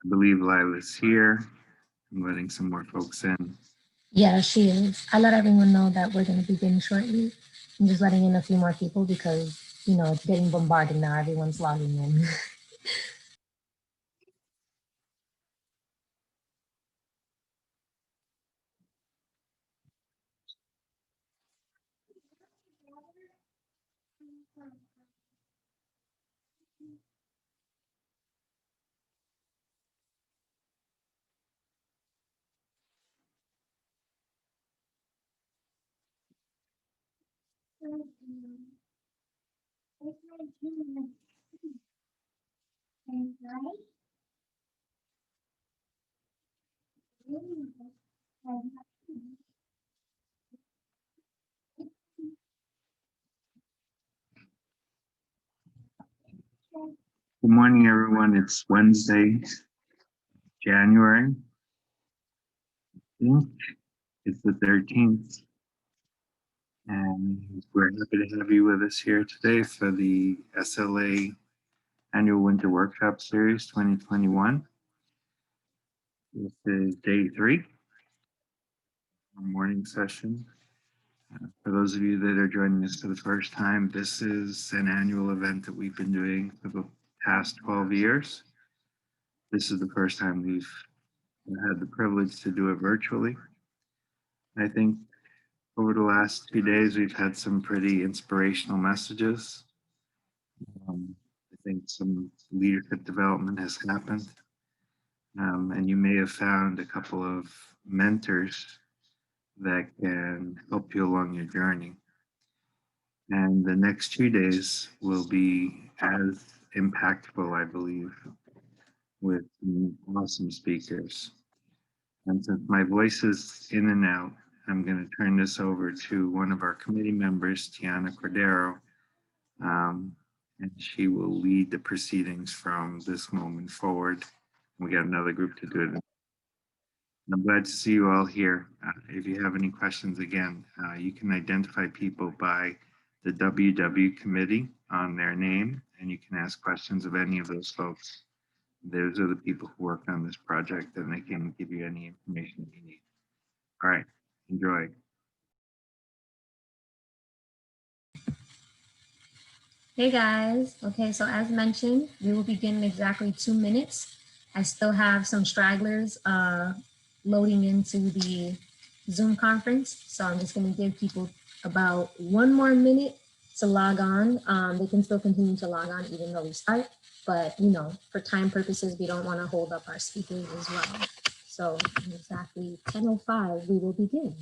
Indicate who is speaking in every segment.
Speaker 1: I believe Lyla's here. I'm letting some more folks in.
Speaker 2: Yeah, she is. I let everyone know that we're going to begin shortly. I'm just letting in a few more people because, you know, it's getting bombarded now. Everyone's logging in.
Speaker 1: Good morning, everyone. It's Wednesday, January. I think it's the 13th. And we're happy to have you with us here today for the SLA Annual Winter Workshop Series 2021. This is day 3, our morning session. For those of you that are joining us for the first time, this is an annual event that we've been doing for the past 12 years. This is the first time we've had the privilege to do it virtually. I think over the last 2 days, we've had some pretty inspirational messages. I think some leadership development has happened. And you may have found a couple of mentors that can help you along your journey. And the next 2 days will be as impactful, I believe, with some awesome speakers. And since my voice is in and out, I'm going to turn this over to one of our committee members, Tiana Cordero, and she will lead the proceedings from this moment forward. We got another group to do it. I'm glad to see you all here. If you have any questions, again, you can identify people by the WW committee on their name, and you can ask questions of any of those folks. Those are the people who worked on this project, and they can give you any information you need. All right, enjoy.
Speaker 2: Hey guys. Okay, so as mentioned, we will begin in exactly 2 minutes. I still have some stragglers loading into the Zoom conference. So I'm just going to give people about 1 more minute to log on. They can still continue to log on even though we start. But, you know, for time purposes, we don't want to hold up our speakers as well. So exactly 10:05, we will begin.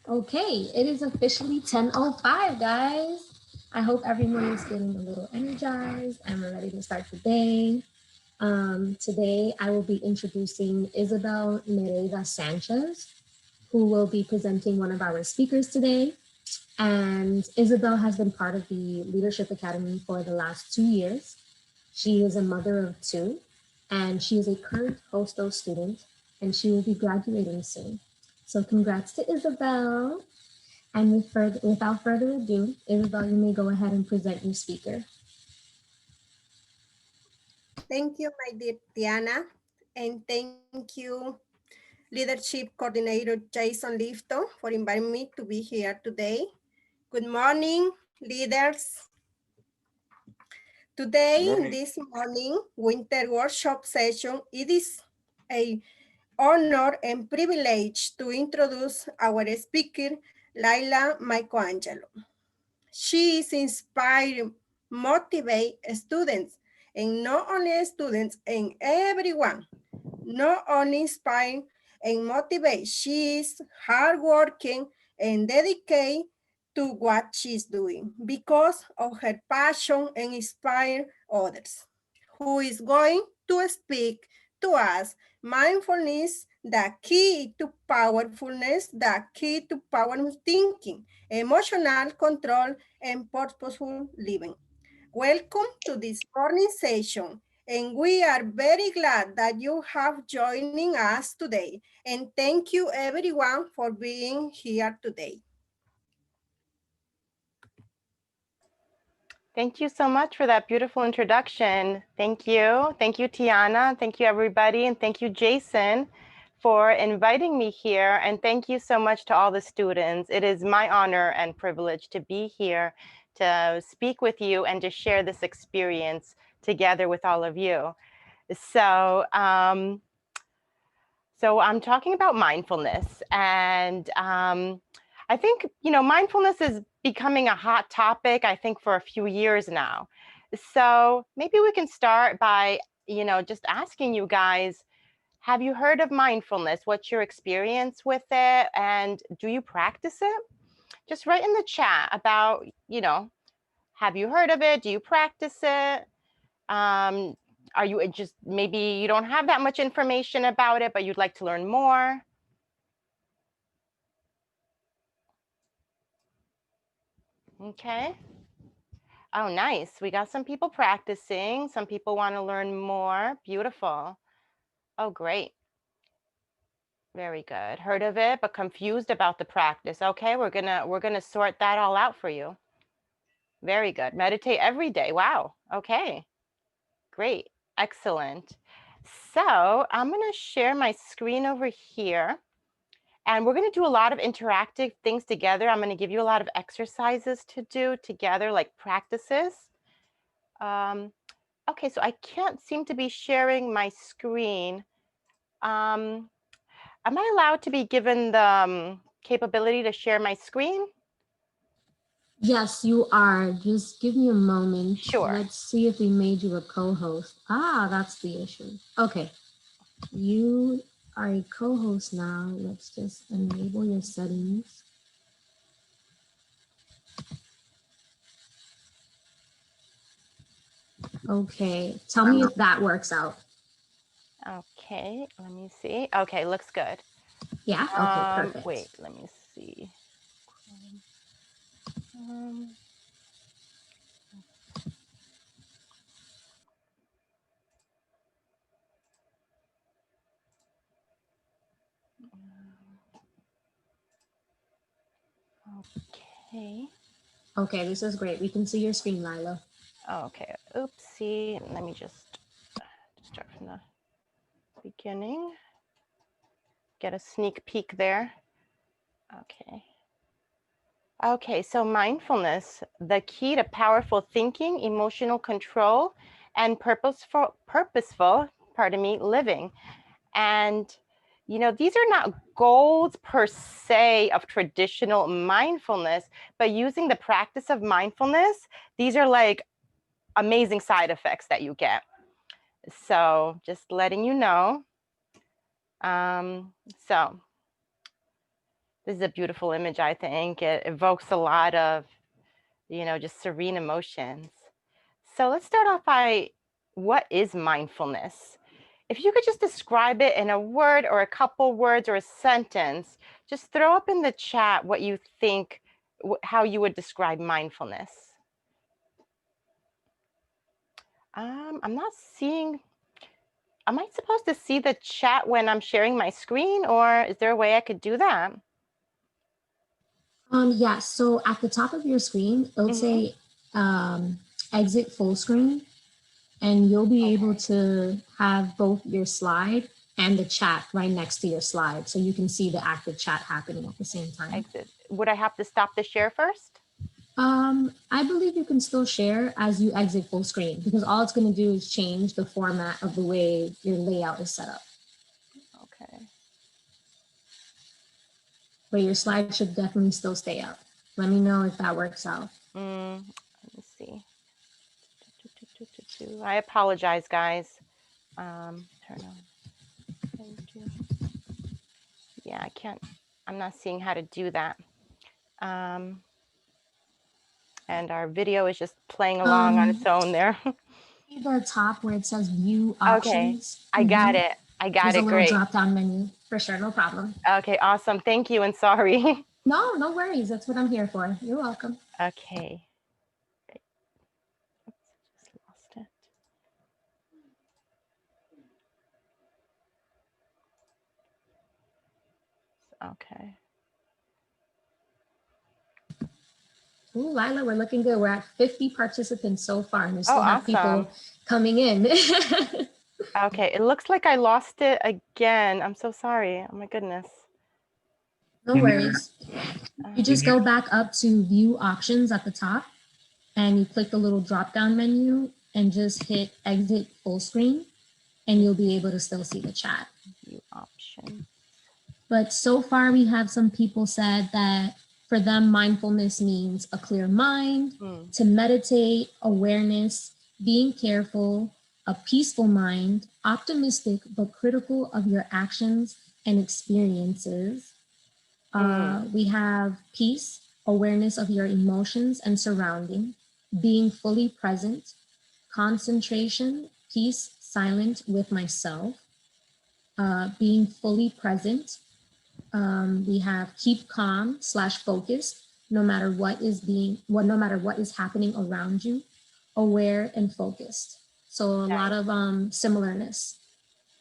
Speaker 2: Okay, it is officially 10:05, guys. I hope everyone is feeling a little energized and we're ready to start the day. Today, I will be introducing Isabel Nereva Sanchez, who will be presenting one of our speakers today. And Isabel has been part of the Leadership Academy for the last 2 years. She is a mother of 2, and she is a current Hostos student, and she will be graduating soon. So congrats to Isabel. And without further ado, Isabel, you may go ahead and present your speaker.
Speaker 3: Thank you, my dear Tiana, and thank you, Leadership Coordinator Jason Lifto, for inviting me to be here today. Good morning, leaders. Today, this morning, winter workshop session, it is an honor and privilege to introduce our speaker, Lyla Michelangelo. She is inspiring, motivate students and not only students and everyone, not only inspire and motivate. She's hardworking and dedicated to what she's doing because of her passion and inspire others. Who is going to speak to us mindfulness, the key to powerfulness, the key to powerful thinking, emotional control, and purposeful living. Welcome to this morning session, and we are very glad that you have joining us today. And thank you everyone for being here today.
Speaker 4: Thank you so much for that beautiful introduction. Thank you. Thank you, Tiana. Thank you, everybody. And thank you, Jason, for inviting me here. And thank you so much to all the students. It is my honor and privilege to be here to speak with you and to share this experience together with all of you. So, I'm talking about mindfulness, and I think, mindfulness is becoming a hot topic, I think, for a few years now. So maybe we can start by, just asking you guys, have you heard of mindfulness? What's your experience with it? And do you practice it? Just write in the chat about, have you heard of it? Do you practice it? Are you just, maybe you don't have that much information about it, but you'd like to learn more? Okay. Oh, nice. We got some people practicing. Some people want to learn more. Beautiful. Oh, great. Very good. Heard of it, but confused about the practice. Okay, we're gonna sort that all out for you. Very good. Meditate every day. Wow. Okay. Great. Excellent. So I'm gonna share my screen over here. And we're going to do a lot of interactive things together. I'm going to give you a lot of exercises to do together, like practices. Okay, so I can't seem to be sharing my screen. Am I allowed to be given the capability to share my screen?
Speaker 2: Yes, you are. Just give me a moment.
Speaker 4: Sure.
Speaker 2: Let's see if we made you a co-host. Ah, that's the issue. Okay. You are a co-host now. Let's just enable your settings. Okay. Tell me if that works out.
Speaker 4: Okay, let me see. Okay, looks good.
Speaker 2: Yeah, okay, perfect.
Speaker 4: Wait, let me see. Okay.
Speaker 2: Okay, this is great. We can see your screen, Lyla.
Speaker 4: Okay, oopsie. Let me just start from the beginning. Get a sneak peek there. Okay. Okay, so mindfulness, the key to powerful thinking, emotional control, and purposeful, living. And, these are not goals per se of traditional mindfulness, but using the practice of mindfulness, these are like amazing side effects that you get. So just letting you know. So this is a beautiful image, I think. It evokes a lot of, just serene emotions. So let's start off by, what is mindfulness? If you could just describe it in a word or a couple words or a sentence, just throw up in the chat what you think, how you would describe mindfulness. I'm not seeing, am I supposed to see the chat when I'm sharing my screen, or is there a way I could do that?
Speaker 2: Yeah, so at the top of your screen, it'll say exit full screen, and you'll be able to have both your slide and the chat right next to your slide, so you can see the active chat happening at the same time.
Speaker 4: Exit. Would I have to stop the share first?
Speaker 2: I believe you can still share as you exit full screen, because all it's going to do is change the format of the way your layout is set up.
Speaker 4: Okay.
Speaker 2: But your slide should definitely still stay up. Let me know if that works out.
Speaker 4: Let me see. I apologize, guys. Turn on. Yeah, I can't. I'm not seeing how to do that. And our video is just playing along on its own there.
Speaker 2: The top where it says view
Speaker 4: Okay,
Speaker 2: options.
Speaker 4: I got it. I got
Speaker 2: There's a
Speaker 4: it.
Speaker 2: little
Speaker 4: Great.
Speaker 2: drop down menu for sure. No problem.
Speaker 4: Okay, awesome. Thank you and sorry.
Speaker 2: No, no worries. That's what I'm here for. You're welcome.
Speaker 4: Okay. Oops, just lost it. Okay.
Speaker 2: Ooh, Lyla, we're looking good. We're at 50 participants so far, and we still have
Speaker 4: awesome.
Speaker 2: people coming in.
Speaker 4: Okay, it looks like I lost it again. I'm so sorry. Oh my goodness.
Speaker 2: No worries. You just go back up to view options at the top, and you click the little drop down menu and just hit exit full screen, and you'll be able to still see the chat.
Speaker 4: View option.
Speaker 2: But so far, we have some people said that for them, mindfulness means a clear mind, to meditate, awareness, being careful, a peaceful mind, optimistic but critical of your actions and experiences. We have peace, awareness of your emotions and surrounding, being fully present, concentration, peace, silent with myself, being fully present. We have keep calm / focused, no matter what is happening around you, aware and focused. So a lot of similarness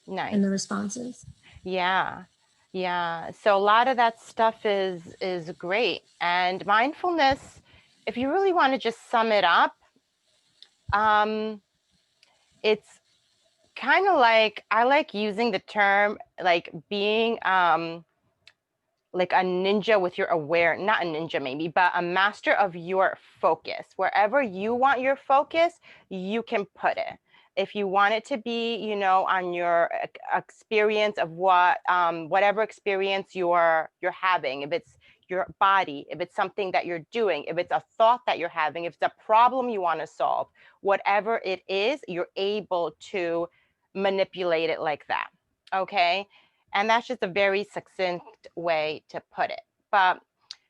Speaker 2: in the responses.
Speaker 4: Yeah. Yeah. So a lot of that stuff is great. And mindfulness, if you really want to just sum it up, it's kind of like, I like using the term like being like a ninja with your not a ninja maybe, but a master of your focus. Wherever you want your focus, you can put it. If you want it to be, you know, on your experience of what, whatever experience you're having, if it's your body, if it's something that you're doing, if it's a thought that you're having, if it's a problem you want to solve, whatever it is, you're able to manipulate it like that. Okay. And that's just a very succinct way to put it. But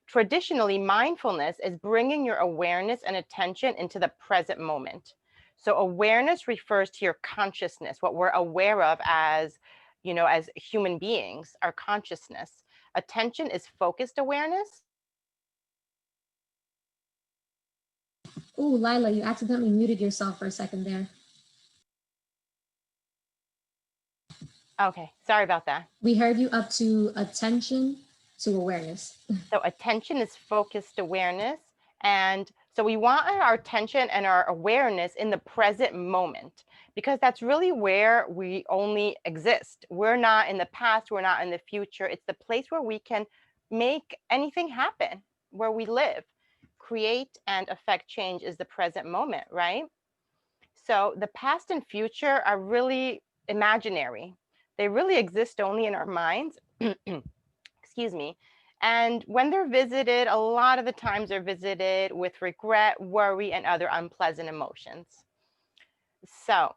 Speaker 4: traditionally, mindfulness is bringing your awareness and attention into the present moment. So awareness refers to your consciousness, what we're aware of as, you know, as human beings, our consciousness. Attention is focused awareness.
Speaker 2: Ooh, Lyla, you accidentally muted yourself for a second there.
Speaker 4: Okay, sorry about that.
Speaker 2: We heard you up to attention to awareness.
Speaker 4: So attention is focused awareness. And so we want our attention and our awareness in the present moment, because that's really where we only exist. We're not in the past, we're not in the future. It's the place where we can make anything happen, where we live. Create and affect change is the present moment, right? So the past and future are really imaginary. They really exist only in our minds. Excuse me. And when they're visited, a lot of the times they're visited with regret, worry, and other unpleasant emotions. So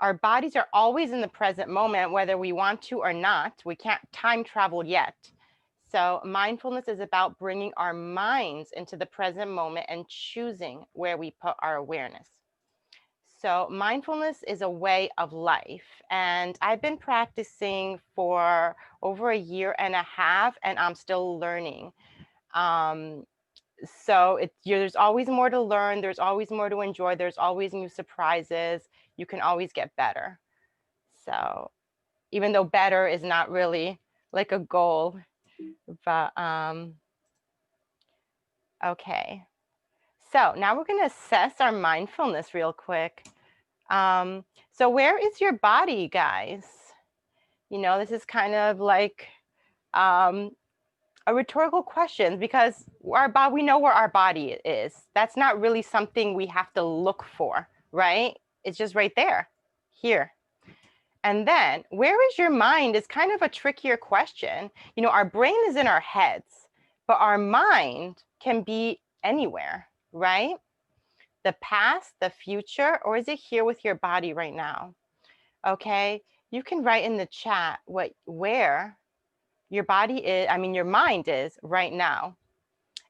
Speaker 4: our bodies are always in the present moment, whether we want to or not. We can't time travel yet. So mindfulness is about bringing our minds into the present moment and choosing where we put our awareness. So mindfulness is a way of life, and I've been practicing for over 1.5 years, and I'm still learning. So there's always more to learn, there's always more to enjoy, there's always new surprises. You can always get better. So even though better is not really like a goal, but okay. So now we're going to assess our mindfulness real quick. So where is your body, guys? You know, this is kind of like a rhetorical question, because we know where our body is. That's not really something we have to look for, right? It's just right there, here. And then where is your mind is kind of a trickier question. You know, our brain is in our heads, but our mind can be anywhere, right? the past, the future, or is it here with your body right now? Okay, you can write in the chat where your body is, your mind is right now.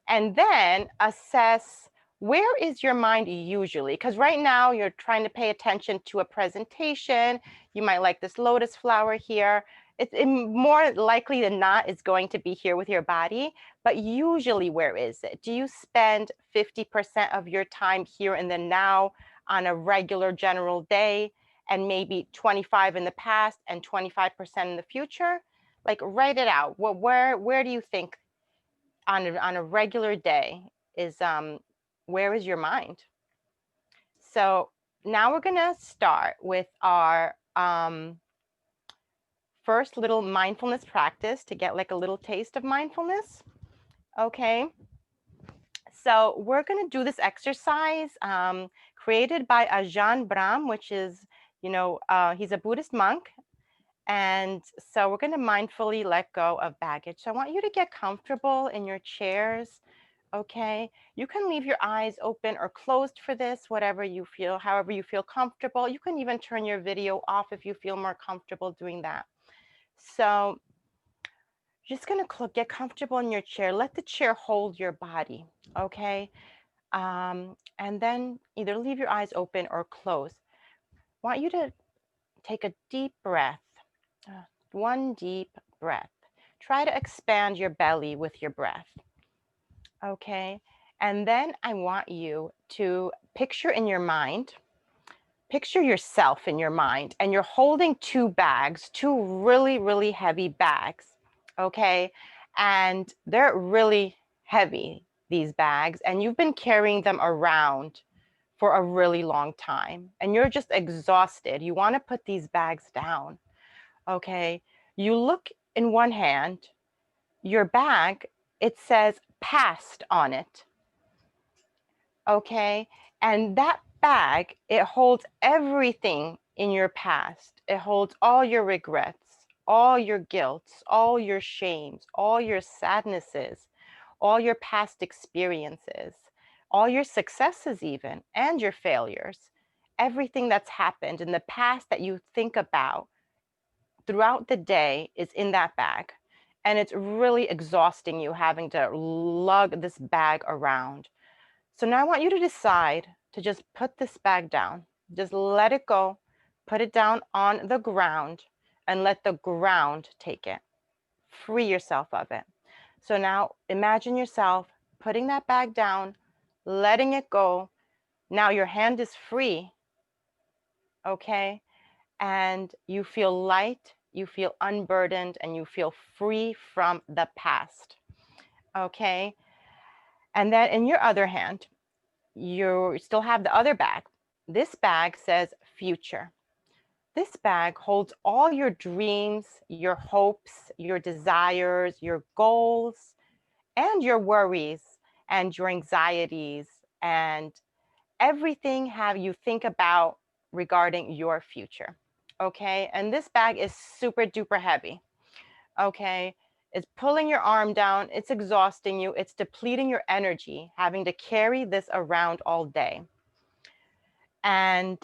Speaker 4: And then assess, where is your mind usually? Because right now you're trying to pay attention to a presentation. You might like this lotus flower here. It's more likely than not it's going to be here with your body, but usually where is it? Do you spend 50% of your time here in the now on a regular general day, and maybe 25 in the past and 25% in the future? Like, write it out. Where do you think on a regular day is, where is your mind? So now we're gonna start with our first little mindfulness practice to get like a little taste of mindfulness. Okay, so we're gonna do this exercise created by Ajahn Brahm, which is, he's a Buddhist monk. And so we're gonna mindfully let go of baggage. So I want you to get comfortable in your chairs. Okay, you can leave your eyes open or closed for this, whatever you feel, however you feel comfortable. You can even turn your video off if you feel more comfortable doing that. So just gonna get comfortable in your chair. Let the chair hold your body, okay? And then either leave your eyes open or closed. I want you to take a deep breath, one deep breath. Try to expand your belly with your breath. Okay, and then I want you to picture in your mind, picture yourself in your mind, and you're holding two bags, two really, really heavy bags, okay? And they're really heavy, these bags, and you've been carrying them around for a really long time, and you're just exhausted. You want to put these bags down, okay? You look in one hand, your bag, it says past on it. Okay, and that bag, it holds everything in your past. It holds all your regrets, all your guilts, all your shames, all your sadnesses, all your past experiences, all your successes even, and your failures. Everything that's happened in the past that you think about throughout the day is in that bag. And it's really exhausting you having to lug this bag around. So now I want you to decide to just put this bag down. Just let it go, put it down on the ground, and let the ground take it. Free yourself of it. So now imagine yourself putting that bag down, letting it go. Now your hand is free, okay? And you feel light, you feel unburdened, and you feel free from the past, okay? And then in your other hand, you still have the other bag. This bag says future. This bag holds all your dreams, your hopes, your desires, your goals, and your worries and your anxieties and everything have you think about regarding your future. Okay, and this bag is super duper heavy. Okay, it's pulling your arm down, it's exhausting you, it's depleting your energy, having to carry this around all day. And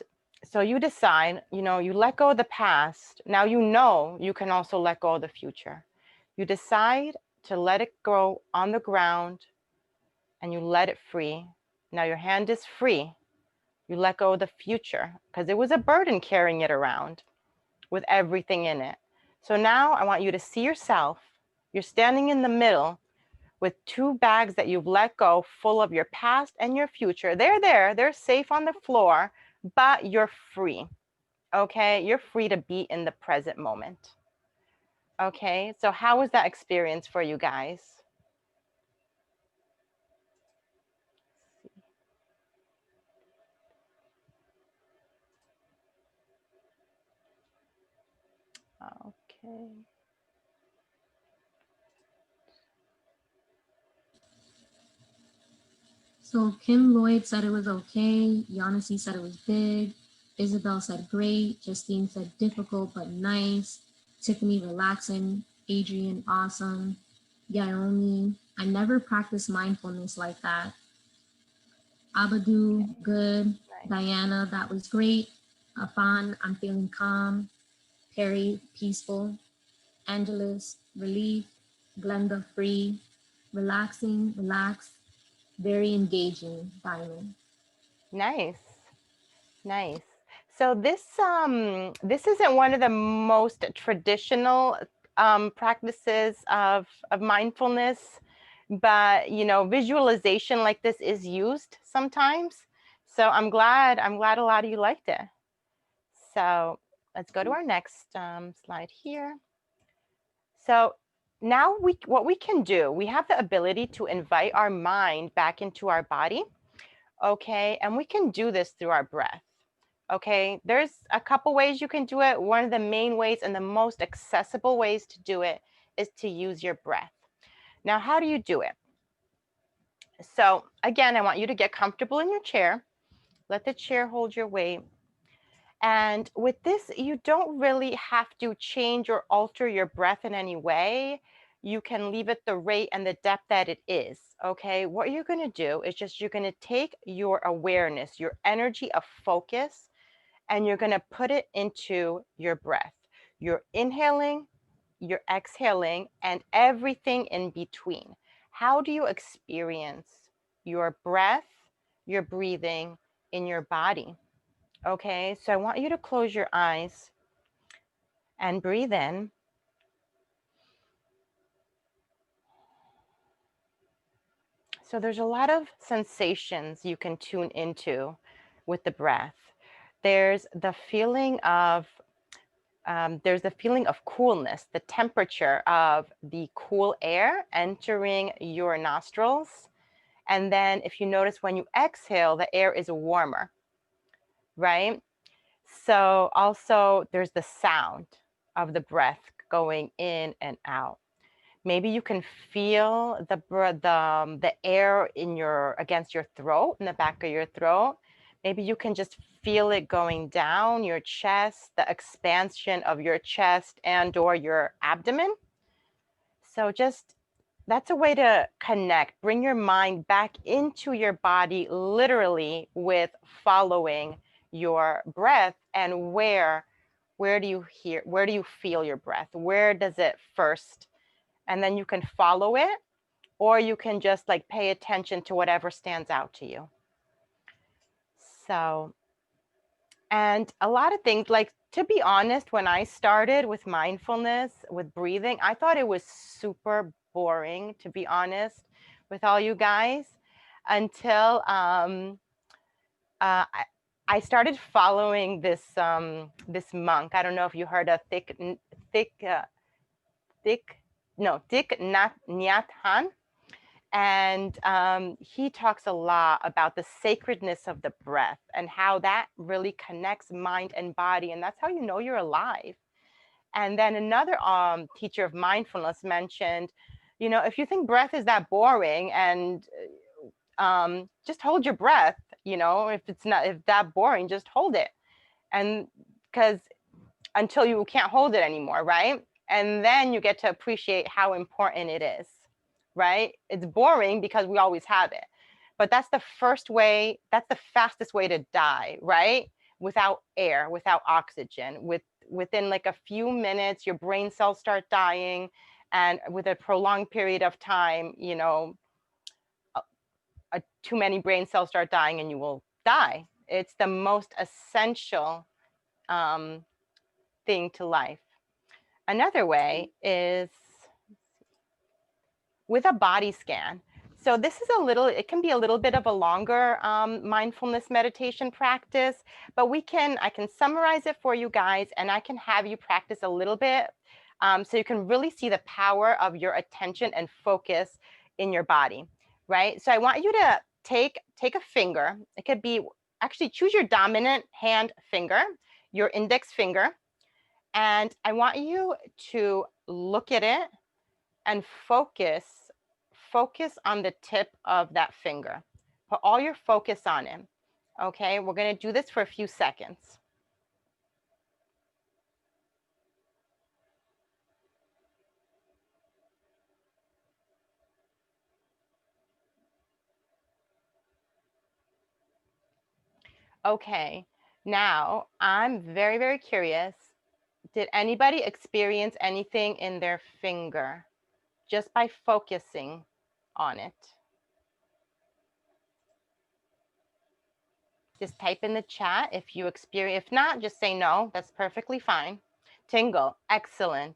Speaker 4: so you decide, you let go of the past. Now you can also let go of the future. You decide to let it go on the ground and you let it free. Now your hand is free. You let go of the future because it was a burden carrying it around with everything in it. So now I want you to see yourself. You're standing in the middle with two bags that you've let go full of your past and your future. They're there, they're safe on the floor, but you're free, okay? You're free to be in the present moment. Okay, so how was that experience for you guys? Okay.
Speaker 2: So Kim Lloyd said it was okay. Yanisi said it was big. Isabel said great. Justine said difficult but nice. Tiffany relaxing. Adrian awesome. Yaomi, I never practiced mindfulness like that. Abadu, good.
Speaker 4: Nice.
Speaker 2: Diana, that was great. Afan, I'm feeling calm. Perry, peaceful. Angelus, relief. Glenda, free. Relaxing, relaxed. Very engaging, Diamond.
Speaker 4: Nice. Nice. So this isn't one of the most traditional practices of mindfulness, but you know, visualization like this is used sometimes. So I'm glad a lot of you liked it. So let's go to our next slide here. So now what we can do, we have the ability to invite our mind back into our body. Okay, and we can do this through our breath. Okay, there's a couple ways you can do it. One of the main ways and the most accessible ways to do it is to use your breath. Now, how do you do it? So again, I want you to get comfortable in your chair. Let the chair hold your weight. And with this, you don't really have to change or alter your breath in any way. You can leave it the rate and the depth that it is, okay? What you're gonna do is just, you're gonna take your awareness, your energy of focus, and you're gonna put it into your breath. You're inhaling, you're exhaling, and everything in between. How do you experience your breath, your breathing in your body? Okay, so I want you to close your eyes and breathe in. So there's a lot of sensations you can tune into with the breath. There's the feeling of coolness, the temperature of the cool air entering your nostrils. And then if you notice when you exhale, the air is warmer, right? So also there's the sound of the breath going in and out. Maybe you can feel the air in against your throat, in the back of your throat. Maybe you can just feel it going down your chest, the expansion of your chest and or your abdomen. So just, that's a way to connect, bring your mind back into your body, literally, with following your breath. And where do you feel your breath? Where does it first? And then you can follow it, or you can just like pay attention to whatever stands out to you. So, and a lot of things, like, to be honest, when I started with mindfulness, with breathing, I thought it was super boring, to be honest, with all you guys, until I started following this this monk. I don't know if you heard of Thich Nhat Hanh. And he talks a lot about the sacredness of the breath and how that really connects mind and body. And that's how you know you're alive. And then another teacher of mindfulness mentioned, you know, if you think breath is that boring, and just hold your breath, you know, if that boring, just hold it. And because until you can't hold it anymore, right? And then you get to appreciate how important it is, right? It's boring because we always have it. But that's the fastest way to die, right? Without air, without oxygen. Within like a few minutes, your brain cells start dying. And with a prolonged period of time, you know, too many brain cells start dying and you will die. It's the most essential thing to life. Another way is with a body scan. So this is it can be a little bit of a longer mindfulness meditation practice, but I can summarize it for you guys, and I can have you practice a little bit so you can really see the power of your attention and focus in your body, right? So I want you to take a finger. It could be, actually choose your dominant hand finger, your index finger, and I want you to look at it and focus on the tip of that finger. Put all your focus on it. Okay, we're going to do this for a few seconds. Okay, now I'm very, very curious. Did anybody experience anything in their finger just by focusing on it? Just type in the chat if you experience. If not, just say no. That's perfectly fine. Tingle, excellent.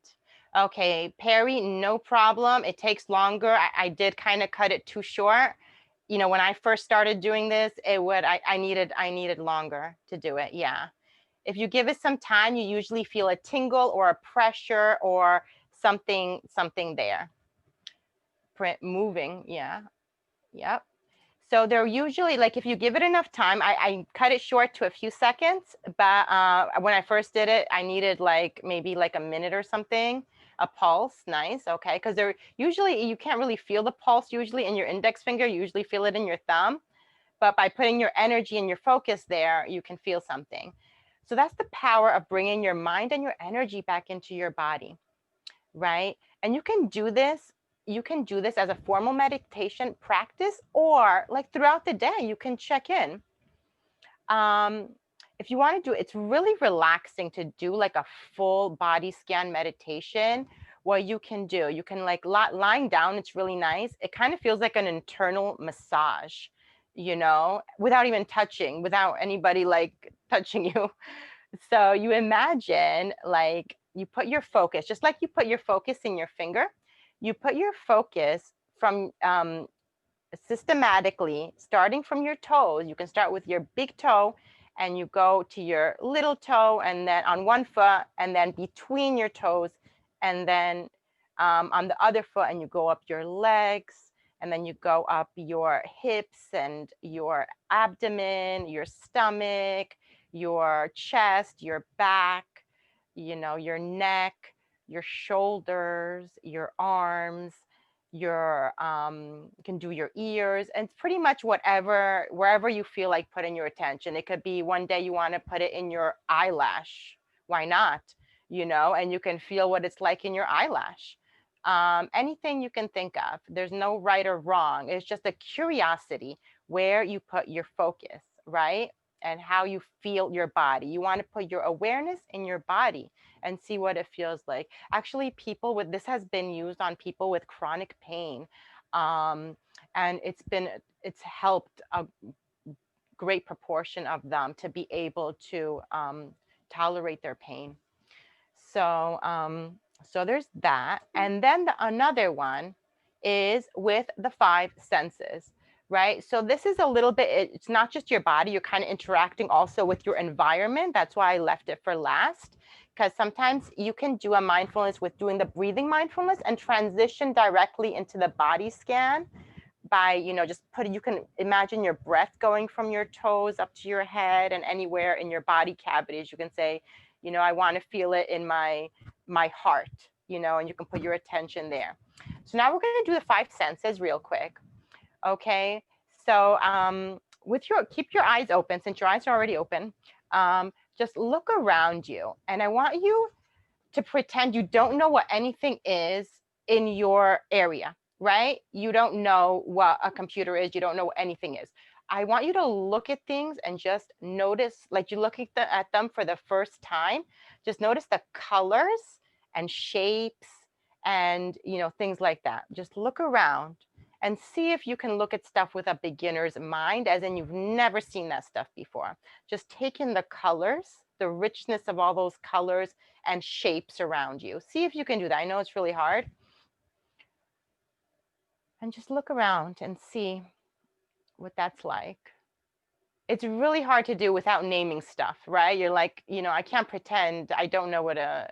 Speaker 4: Okay, Perry, no problem. It takes longer. I did kind of cut it too short. You know, when I first started doing this, I needed longer to do it. Yeah. If you give it some time, you usually feel a tingle or a pressure or something there. Print moving, yeah. Yep. So they're usually like, if you give it enough time, I cut it short to a few seconds, but when I first did it, I needed like maybe like a minute or something, a pulse, nice, okay. Because they're usually, you can't really feel the pulse usually in your index finger, you usually feel it in your thumb, but by putting your energy and your focus there, you can feel something. So that's the power of bringing your mind and your energy back into your body, right? And you can do this as a formal meditation practice, or like throughout the day, you can check in. If you want to do it, it's really relaxing to do like a full body scan meditation. What you can do, you can like lying down, it's really nice. It kind of feels like an internal massage, you know, without even touching, without anybody like touching you. So you imagine like you put your focus, just like you put your focus in your finger, you put your focus from systematically starting from your toes. You can start with your big toe and you go to your little toe and then on one foot and then between your toes and then on the other foot, and you go up your legs and then you go up your hips and your abdomen, your stomach, your chest, your back, you know, your neck, your shoulders, your arms, your you can do your ears, and it's pretty much whatever, wherever you feel like putting your attention. It could be one day you want to put it in your eyelash, why not, you know, and you can feel what it's like in your eyelash. Anything you can think of. There's no right or wrong. It's just a curiosity where you put your focus, right? And how you feel your body. You want to put your awareness in your body and see what it feels like. Actually, people with this has been used on people with chronic pain. And it's helped a great proportion of them to be able to tolerate their pain. So there's that. And then another one is with the five senses, right? So this is a little bit, it's not just your body, you're kind of interacting also with your environment. That's why I left it for last, because sometimes you can do a mindfulness with doing the breathing mindfulness and transition directly into the body scan by, you know, just you can imagine your breath going from your toes up to your head and anywhere in your body cavities. You can say, you know, I want to feel it in my heart, you know, and you can put your attention there. So now we're going to do the five senses real quick. Okay. So keep your eyes open, since your eyes are already open. Just look around you, and I want you to pretend you don't know what anything is in your area, right? You don't know what a computer is. You don't know what anything is. I want you to look at things and just notice, like you look at them for the first time, just notice the colors and shapes and, you know, things like that. Just look around and see if you can look at stuff with a beginner's mind, as in you've never seen that stuff before. Just take in the colors, the richness of all those colors and shapes around you. See if you can do that. I know it's really hard. And just look around and see what that's like. It's really hard to do without naming stuff, right? You're like, you know, I can't pretend I don't know what a,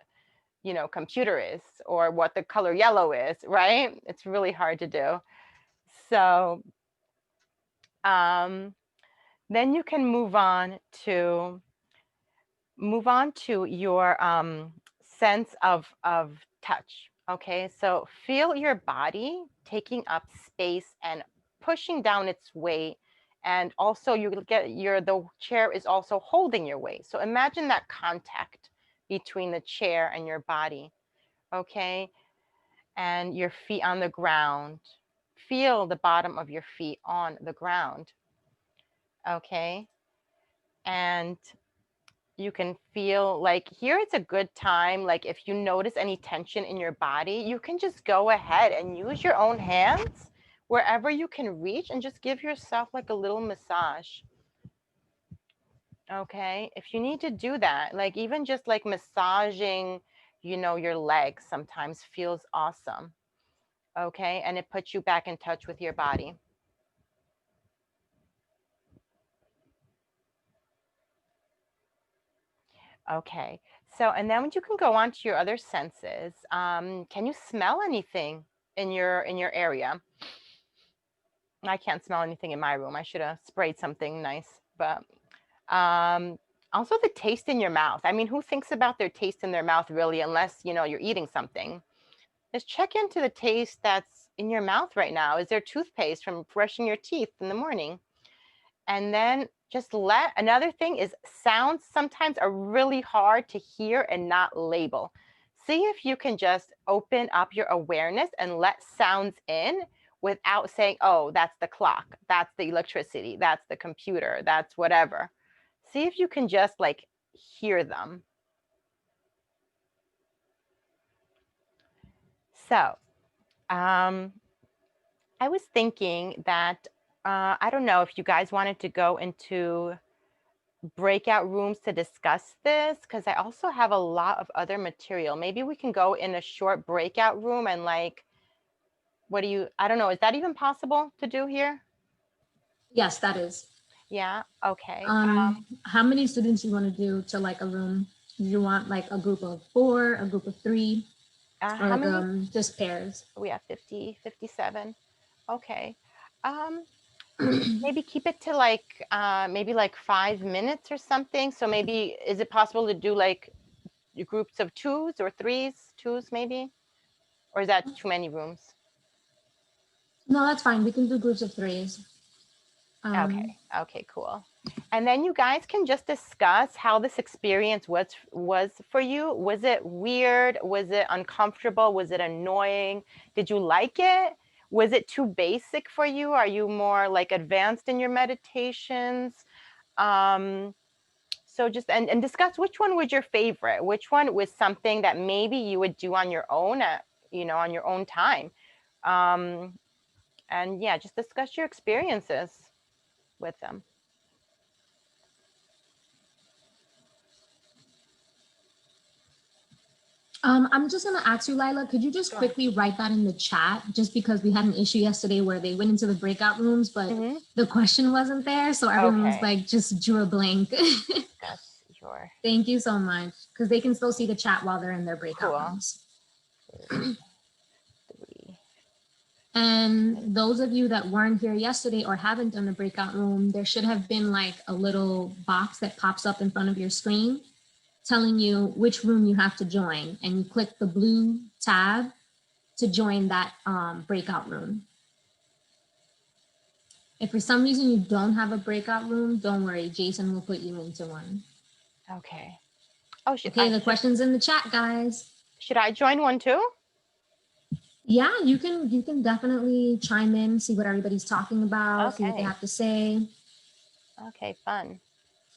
Speaker 4: you know, computer is or what the color yellow is, right? It's really hard to do. So then you can move on to your sense of touch. Okay, so feel your body taking up space and pushing down its weight, and also the chair is also holding your weight. So imagine that contact between the chair and your body. Okay, and your feet on the ground. Feel the bottom of your feet on the ground. Okay. And you can feel like here it's a good time. Like if you notice any tension in your body, you can just go ahead and use your own hands wherever you can reach and just give yourself like a little massage. Okay, if you need to do that, like even just like massaging, you know, your legs sometimes feels awesome. Okay, and it puts you back in touch with your body. Okay, so and then you can go on to your other senses. Can you smell anything in your area? I can't smell anything in my room. I should have sprayed something nice, but also the taste in your mouth. I mean, who thinks about their taste in their mouth really, unless you know you're eating something? Just check into the taste that's in your mouth right now. Is there toothpaste from brushing your teeth in the morning? And then just another thing is sounds sometimes are really hard to hear and not label. See if you can just open up your awareness and let sounds in without saying, oh, that's the clock, that's the electricity, that's the computer, that's whatever. See if you can just like hear them. So, I was thinking that I don't know if you guys wanted to go into breakout rooms to discuss this, because I also have a lot of other material. Maybe we can go in a short breakout room and like, I don't know, is that even possible to do here?
Speaker 2: Yes, that is.
Speaker 4: Yeah, okay.
Speaker 2: How many students you want to do to like a room? Do you want like a group of 4, a group of 3, or
Speaker 4: How
Speaker 2: like
Speaker 4: many?
Speaker 2: just pairs?
Speaker 4: We have 50, 57. Okay. Um, maybe keep it to like maybe like 5 minutes or something. So maybe is it possible to do like groups of 2s or 3s, 2s maybe? Or is that too many rooms?
Speaker 2: No, that's fine. We can do groups of 3s.
Speaker 4: Okay, cool. And then you guys can just discuss how this experience was for you. Was it weird? Was it uncomfortable? Was it annoying? Did you like it? Was it too basic for you? Are you more like advanced in your meditations? Um, so just and discuss which one was your favorite. Which one was something that maybe you would do on your own at, you know, on your own time. And yeah, just discuss your experiences with them.
Speaker 2: I'm just gonna ask you, Lyla, could you just quickly write that in the chat? Just because we had an issue yesterday where they went into the breakout rooms, but the question wasn't there, so everyone was like just drew a blank.
Speaker 4: Discuss your.
Speaker 2: Thank you so much, because they can still see the chat while they're in their breakout rooms.
Speaker 4: 3.
Speaker 2: And those of you that weren't here yesterday or haven't done a breakout room, there should have been like a little box that pops up in front of your screen telling you which room you have to join, and you click the blue tab to join that breakout room. If for some reason you don't have a breakout room, don't worry, Jason will put you into one.
Speaker 4: Okay. Oh,
Speaker 2: okay, the question's in the chat, guys.
Speaker 4: Should I join one too?
Speaker 2: Yeah, you can definitely chime in, see what everybody's talking about, see what they have to say.
Speaker 4: Okay, fun.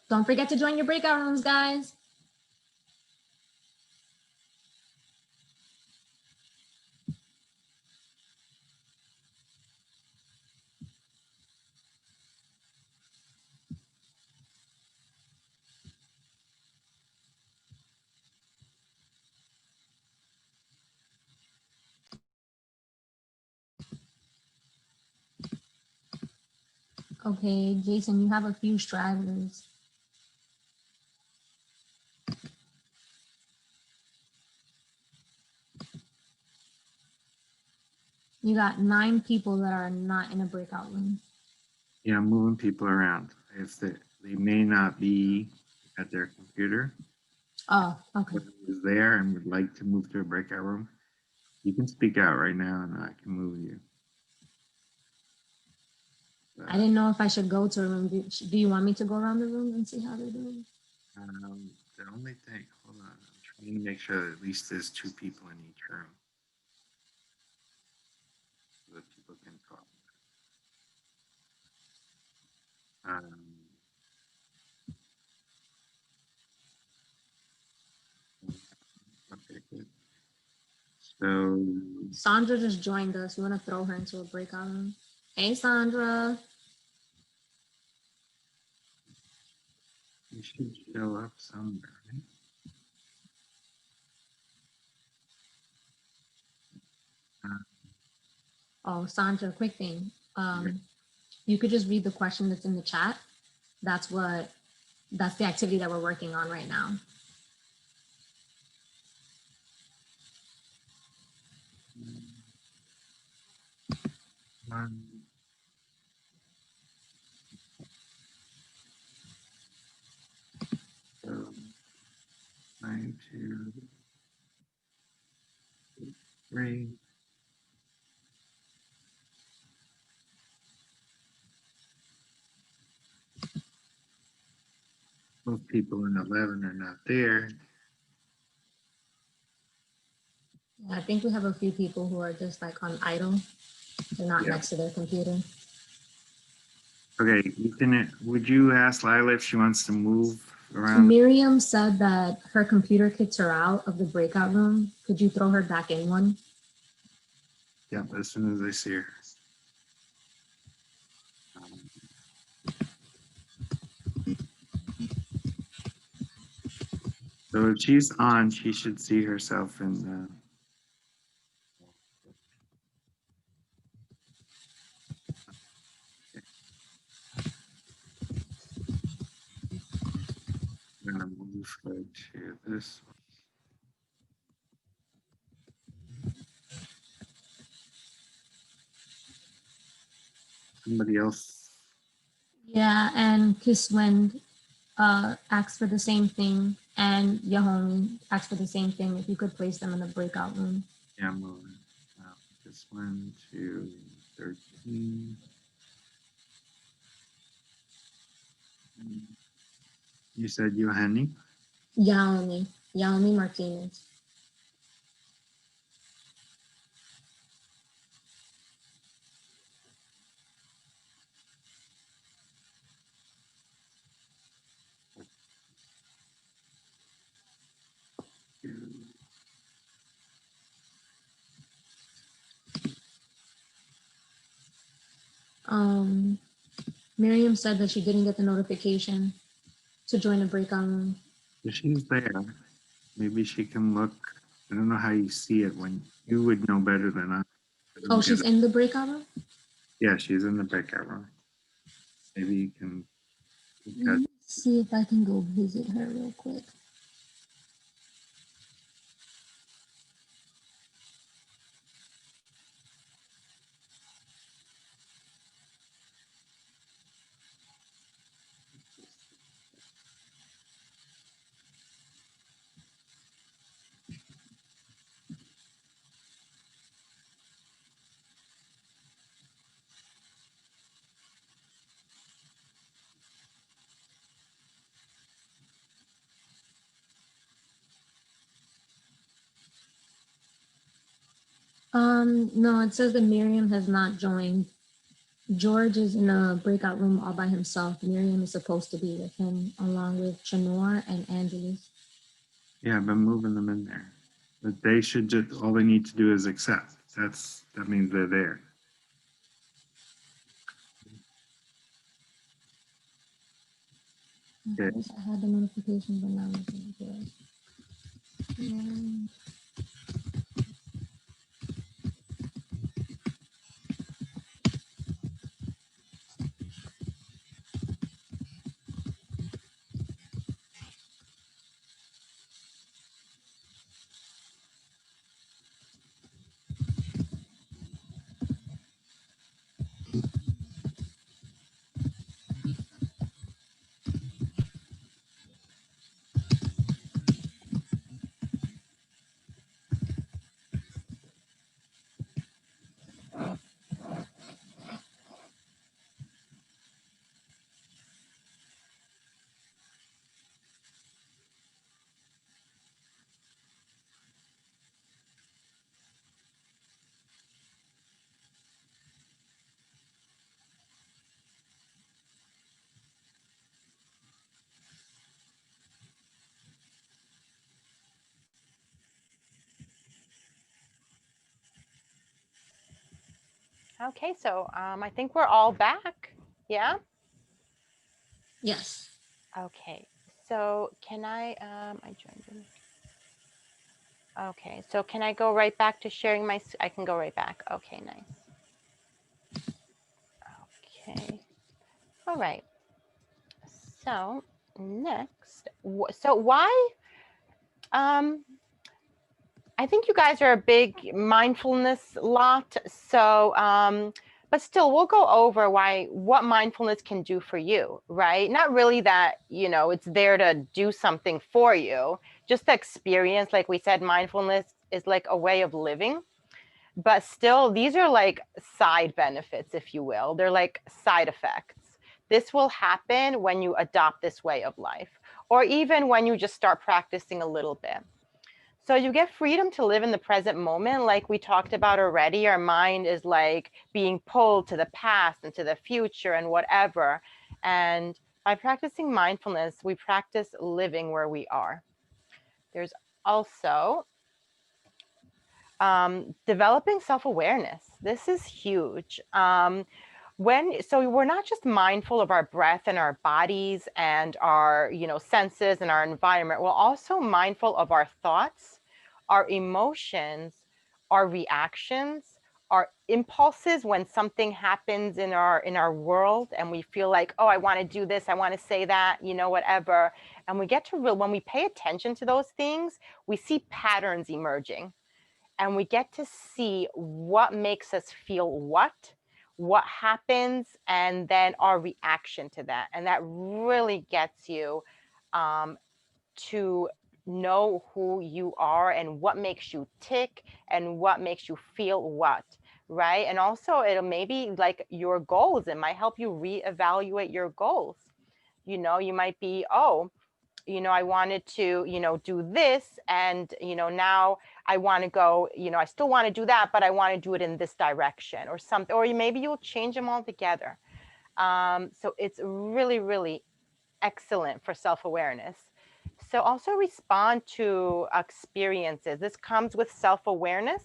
Speaker 2: Don't forget to join your breakout rooms, guys. Okay, Jason, you have a few stragglers. You got 9 people that are not in a breakout room.
Speaker 1: Yeah, I'm moving people around. If they may not be at their computer.
Speaker 2: Oh, okay.
Speaker 1: Is there and would like to move to a breakout room, you can speak out right now and I can move you.
Speaker 2: I didn't know if I should go to a room. Do you want me to go around the room and see how they're doing?
Speaker 1: The only thing, hold on, I'm trying to make sure that at least there's 2 people in each room so that people can talk. So
Speaker 2: Sandra just joined us. You want to throw her into a breakout room? Hey, Sandra.
Speaker 1: you should show up somewhere, right?
Speaker 2: Oh, Sandra, quick thing.
Speaker 1: Okay.
Speaker 2: You could just read the question that's in the chat. That's the activity that we're working on right now.
Speaker 1: One, so 9, 2, 3. Most people in 11 are not there.
Speaker 2: I think we have a few people who are just like on idle. They're not
Speaker 1: Yeah.
Speaker 2: next to their computer.
Speaker 1: Okay, would you ask Lyla if she wants to move around?
Speaker 2: Miriam said that her computer kicks her out of the breakout room. Could you throw her back in one?
Speaker 1: Yeah, as soon as I see her. So if she's on, she should see herself in the. I'm gonna move her to this one. Somebody else.
Speaker 2: Yeah, and Kiswind asked for the same thing, and Yahomi asked for the same thing. If you could place them in the breakout room.
Speaker 1: Yeah, I'm moving. This one to 13. You said Yohani?
Speaker 2: Yahomi Martinez. Miriam said that she didn't get the notification to join the breakout room.
Speaker 1: If she's there, maybe she can look. I don't know how you see it when you would know better than I.
Speaker 2: Oh, she's in the breakout room?
Speaker 1: Yeah, she's in the breakout room. Maybe you can.
Speaker 2: Let me see if I can go visit her real quick. No, it says that Miriam has not joined. George is in a breakout room all by himself. Miriam is supposed to be with him along with Chanor and Angeles.
Speaker 1: Yeah, I've been moving them in there. But they should just, all they need to do is accept. That means they're there.
Speaker 2: I wish I had the notification, but now it's not good.
Speaker 4: Okay, so I think we're all back. Yeah.
Speaker 2: Yes.
Speaker 4: Okay. So can I joined you. Okay. So can I go right back to sharing my? I can go right back. Okay. Nice. Okay. All right. So next, so why? Um, I think you guys are a big mindfulness lot. So, but still, we'll go over what mindfulness can do for you, right? Not really that, it's there to do something for you, just the experience. Like we said, mindfulness is like a way of living, but still, these are like side benefits, if you will. They're like side effects. This will happen when you adopt this way of life, or even when you just start practicing a little bit. So you get freedom to live in the present moment, like we talked about already. Our mind is like being pulled to the past and to the future and whatever. And by practicing mindfulness, we practice living where we are. There's also developing self-awareness. This is huge. So we're not just mindful of our breath and our bodies and our senses and our environment, we're also mindful of our thoughts, our emotions, our reactions, our impulses when something happens in our world and we feel like, oh, I want to do this, I want to say that, whatever. And we get to when we pay attention to those things, we see patterns emerging, and we get to see what makes us feel what happens, and then our reaction to that. And that really gets you to know who you are and what makes you tick and what makes you feel what, right? And also it'll maybe like your goals. It might help you reevaluate your goals. You might be, oh, I wanted to, do this, and, now I want to go, I still want to do that, but I want to do it in this direction or something, or maybe you'll change them all together. So it's really, really excellent for self-awareness. So also respond to experiences. This comes with self-awareness.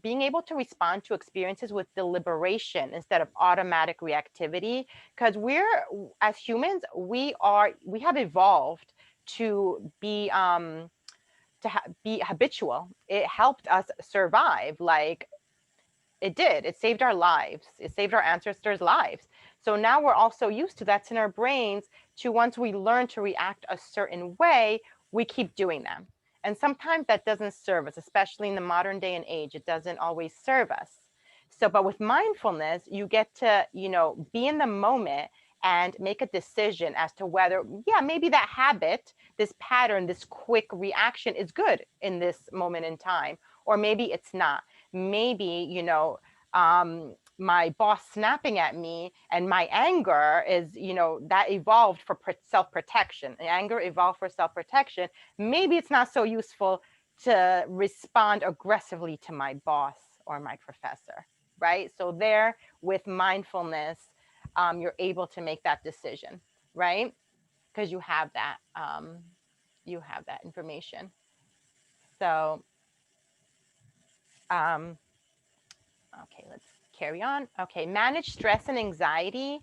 Speaker 4: Being able to respond to experiences with deliberation instead of automatic reactivity, because as humans, we have evolved to be be habitual. It helped us survive. Like it did. It saved our lives. It saved our ancestors' lives. So now we're also used to that's in our brains to once we learn to react a certain way, we keep doing them. And sometimes that doesn't serve us, especially in the modern day and age. It doesn't always serve us. So, but with mindfulness, you get to, be in the moment and make a decision as to whether, yeah, maybe that habit, this pattern, this quick reaction is good in this moment in time, or maybe it's not. Maybe, my boss snapping at me and my anger is, that evolved for self-protection. Anger evolved for self-protection. Maybe it's not so useful to respond aggressively to my boss or my professor, right? So there, with mindfulness, you're able to make that decision, right? Because you have that information. So, okay, let's carry on. Okay, manage stress and anxiety.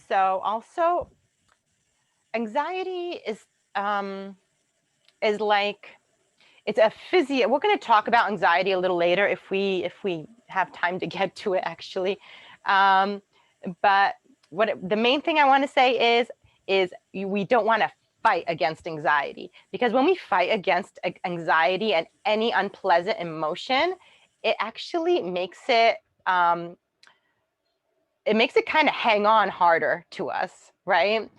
Speaker 4: So also, anxiety is like, it's a physio. We're going to talk about anxiety a little later if we have time to get to it, actually. But the main thing I want to say is we don't want to fight against anxiety, because when we fight against anxiety and any unpleasant emotion, it actually makes it kind of hang on harder to us, right?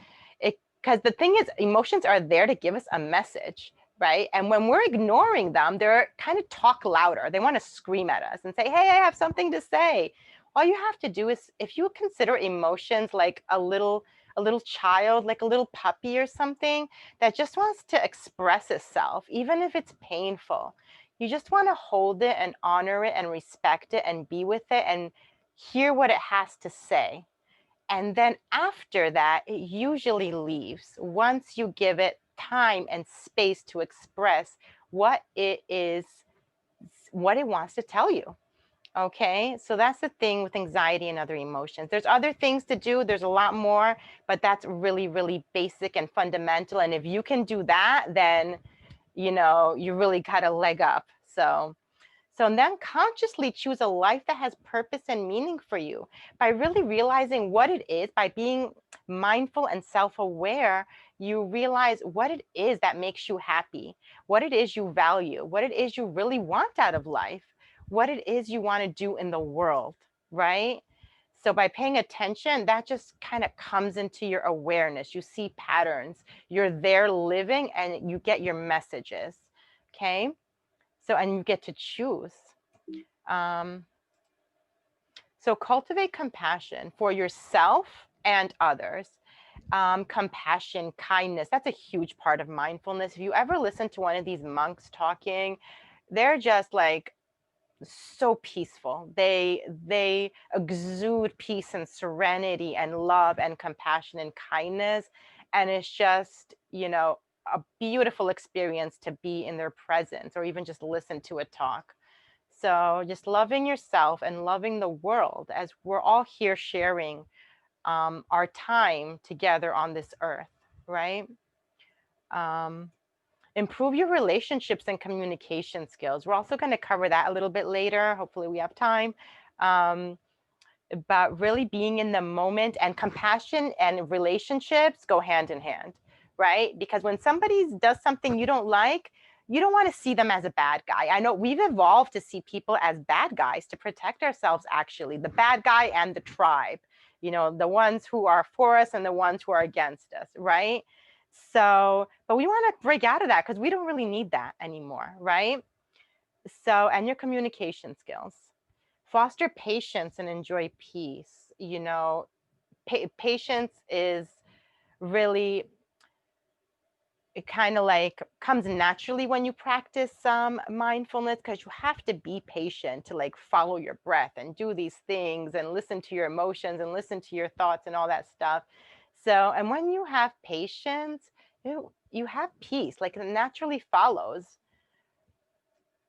Speaker 4: Because the thing is, emotions are there to give us a message, right? And when we're ignoring them, they're kind of talk louder. They want to scream at us and say, hey, I have something to say. All you have to do is, if you consider emotions like a little child, like a little puppy or something that just wants to express itself, even if it's painful, you just want to hold it and honor it and respect it and be with it and hear what it has to say. And then after that, it usually leaves once you give it time and space to express what it is, what it wants to tell you. Okay, so that's the thing with anxiety and other emotions. There's other things to do. There's a lot more, but that's really, really basic and fundamental. And if you can do that, then, you know, you really got a leg up. So then consciously choose a life that has purpose and meaning for you by really realizing what it is. By being mindful and self-aware, you realize what it is that makes you happy, what it is you value, what it is you really want out of life, what it is you want to do in the world, right? So by paying attention, that just kind of comes into your awareness. You see patterns, you're there living, and you get your messages, okay? So, and you get to choose. Um, so cultivate compassion for yourself and others. Compassion, kindness, that's a huge part of mindfulness. If you ever listen to one of these monks talking, they're just like so peaceful. They exude peace and serenity and love and compassion and kindness. And it's just, you know, a beautiful experience to be in their presence or even just listen to a talk. So just loving yourself and loving the world, as we're all here sharing our time together on this earth, right? Improve your relationships and communication skills. We're also going to cover that a little bit later. Hopefully we have time. But really being in the moment, and compassion and relationships go hand in hand, right? Because when somebody does something you don't like, you don't want to see them as a bad guy. I know we've evolved to see people as bad guys to protect ourselves, actually, the bad guy and the tribe, you know, the ones who are for us and the ones who are against us, right? So, but we want to break out of that because we don't really need that anymore, right? So, and your communication skills. Foster patience and enjoy peace. You know, patience is really, it kind of like comes naturally when you practice mindfulness, because you have to be patient to like follow your breath and do these things and listen to your emotions and listen to your thoughts and all that stuff. So, and when you have patience, you have peace, like it naturally follows.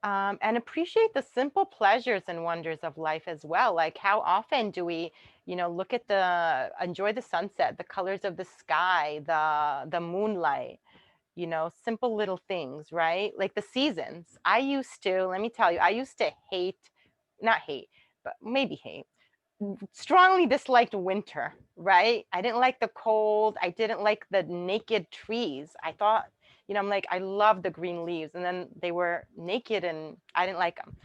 Speaker 4: And appreciate the simple pleasures and wonders of life as well. Like how often do we, you know, look at enjoy the sunset, the colors of the sky, the moonlight, you know, simple little things, right? Like the seasons. Let me tell you, I used to not hate, but maybe hate, strongly disliked winter, right? I didn't like the cold. I didn't like the naked trees. I thought, you know, I'm like, I love the green leaves, and then they were naked and I didn't like them.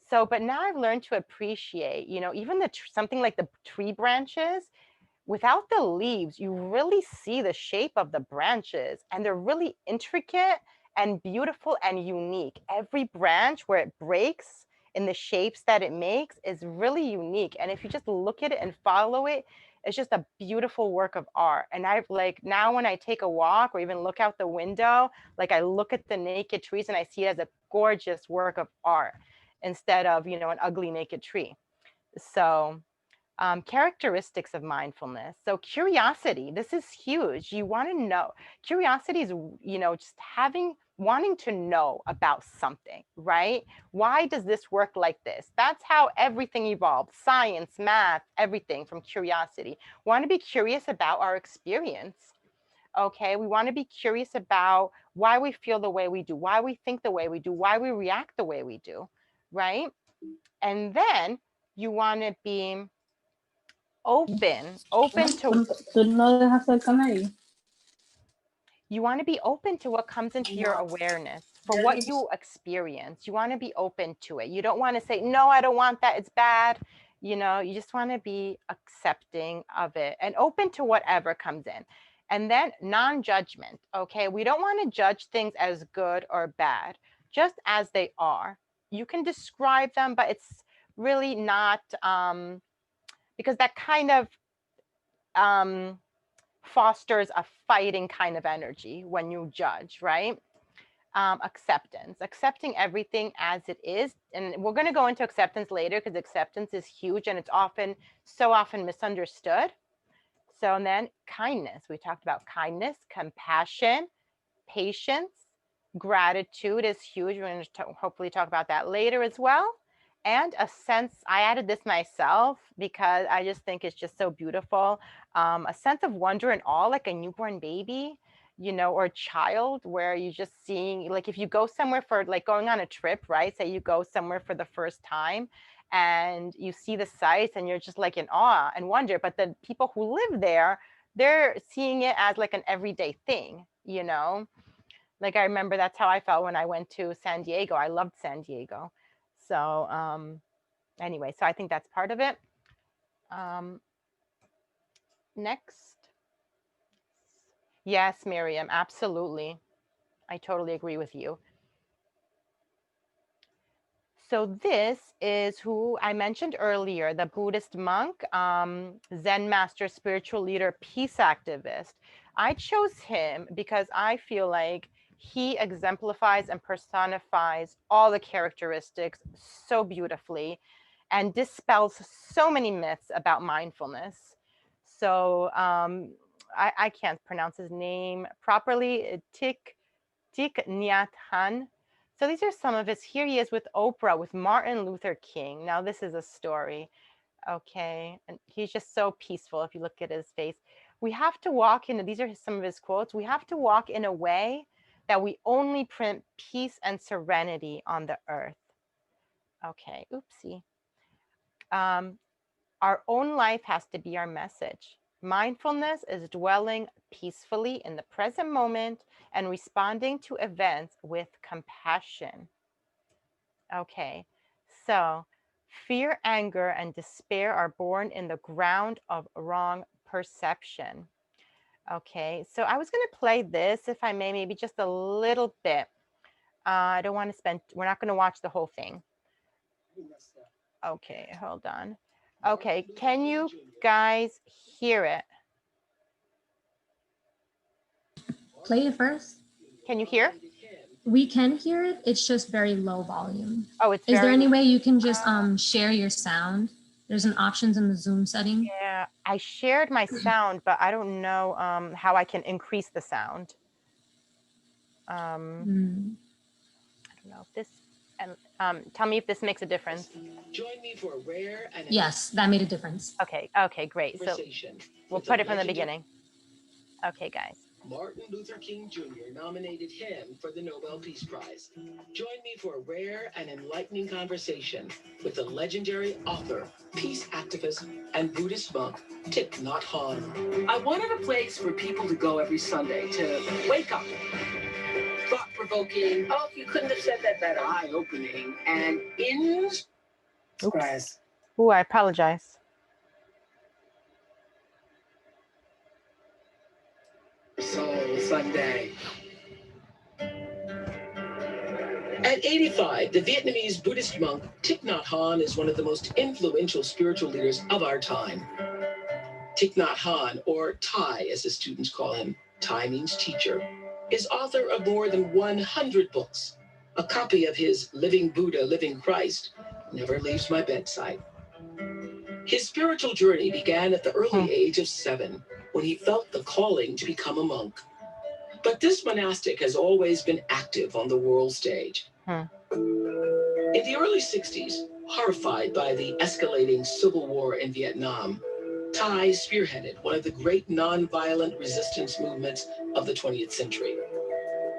Speaker 4: So, but now I've learned to appreciate, you know, even something like the tree branches, without the leaves, you really see the shape of the branches, and they're really intricate and beautiful and unique. Every branch where it breaks in the shapes that it makes is really unique. And if you just look at it and follow it, it's just a beautiful work of art. And I've like, now when I take a walk or even look out the window, like I look at the naked trees and I see it as a gorgeous work of art instead of, you know, an ugly naked tree. So characteristics of mindfulness. So curiosity, this is huge. You want to know. Curiosity is, you know, just wanting to know about something, right? Why does this work like this? That's how everything evolved. Science, math, everything from curiosity. Want to be curious about our experience. Okay, we want to be curious about why we feel the way we do, why we think the way we do, why we react the way we do, right? And then you want to be open to,
Speaker 5: Tú no dejas cercana ahí.
Speaker 4: you want to be open to what comes into your awareness for what you experience. You want to be open to it. You don't want to say, no, I don't want that, it's bad. You know, you just want to be accepting of it and open to whatever comes in. And then non-judgment. Okay, we don't want to judge things as good or bad, just as they are. You can describe them, but it's really not, because that kind of fosters a fighting kind of energy when you judge, right? Accepting everything as it is. And we're going to go into acceptance later because acceptance is huge and it's so often misunderstood. So, and then kindness. We talked about kindness, compassion, patience, gratitude is huge. We're going to hopefully talk about that later as well. and a sense, I added this myself because I just think it's just so beautiful. A sense of wonder and awe, like a newborn baby, you know, or a child, where you're just seeing, like if you go somewhere for like going on a trip, right? Say you go somewhere for the first time and you see the sights and you're just like in awe and wonder, but the people who live there, they're seeing it as like an everyday thing, you know? Like I remember that's how I felt when I went to San Diego. I loved San Diego. So anyway, so I think that's part of it. Next. Yes, Miriam, absolutely. I totally agree with you. So this is who I mentioned earlier, the Buddhist monk, Zen master, spiritual leader, peace activist. I chose him because I feel like he exemplifies and personifies all the characteristics so beautifully and dispels so many myths about mindfulness. So I can't pronounce his name properly, Thich Nhat Hanh. So these are some of his. Here he is with Oprah, with Martin Luther King. Now this is a story. Okay, and he's just so peaceful if you look at his face. We have to walk in, these are some of his quotes. We have to walk in a way that we only print peace and serenity on the earth. Okay, oopsie. Our own life has to be our message. Mindfulness is dwelling peacefully in the present moment and responding to events with compassion. Okay, so fear, anger, and despair are born in the ground of wrong perception. Okay, so I was going to play this, if I may, maybe just a little bit. I don't want to spend, we're not going to watch the whole thing. Okay, hold on. Okay, can you guys hear it?
Speaker 2: Play it first.
Speaker 4: Can you hear?
Speaker 2: We can hear it. It's just very low volume.
Speaker 4: Oh, it's
Speaker 2: Is there
Speaker 4: very,
Speaker 2: any way you can just share your sound? There's an options in the Zoom setting.
Speaker 4: yeah, I shared my sound, but I don't know how I can increase the sound. I don't know if this, and tell me if this makes a difference.
Speaker 6: Join me for a rare and
Speaker 2: Yes, that made a difference.
Speaker 4: Okay, great. So we'll put it from the beginning. Okay, guys.
Speaker 6: Martin Luther King Jr. nominated him for the Nobel Peace Prize. Join me for a rare and enlightening conversation with the legendary author, peace activist, and Buddhist monk, Thich Nhat Hanh. I wanted a place for people to go every Sunday to wake up. Thought-provoking. Oh, you couldn't have said that better. Eye-opening and
Speaker 4: Oops. Ooh, I apologize.
Speaker 6: Soul Sunday. At 85, the Vietnamese Buddhist monk Thich Nhat Hanh is one of the most influential spiritual leaders of our time. Thich Nhat Hanh, or Thai as the students call him, Thai means teacher, is author of more than 100 books. A copy of his Living Buddha, Living Christ never leaves my bedside. His spiritual journey began at the early age of 7, when he felt the calling to become a monk. But this monastic has always been active on the world stage. In the early 60s, horrified by the escalating civil war in Vietnam, Thai spearheaded one of the great nonviolent resistance movements of the 20th century.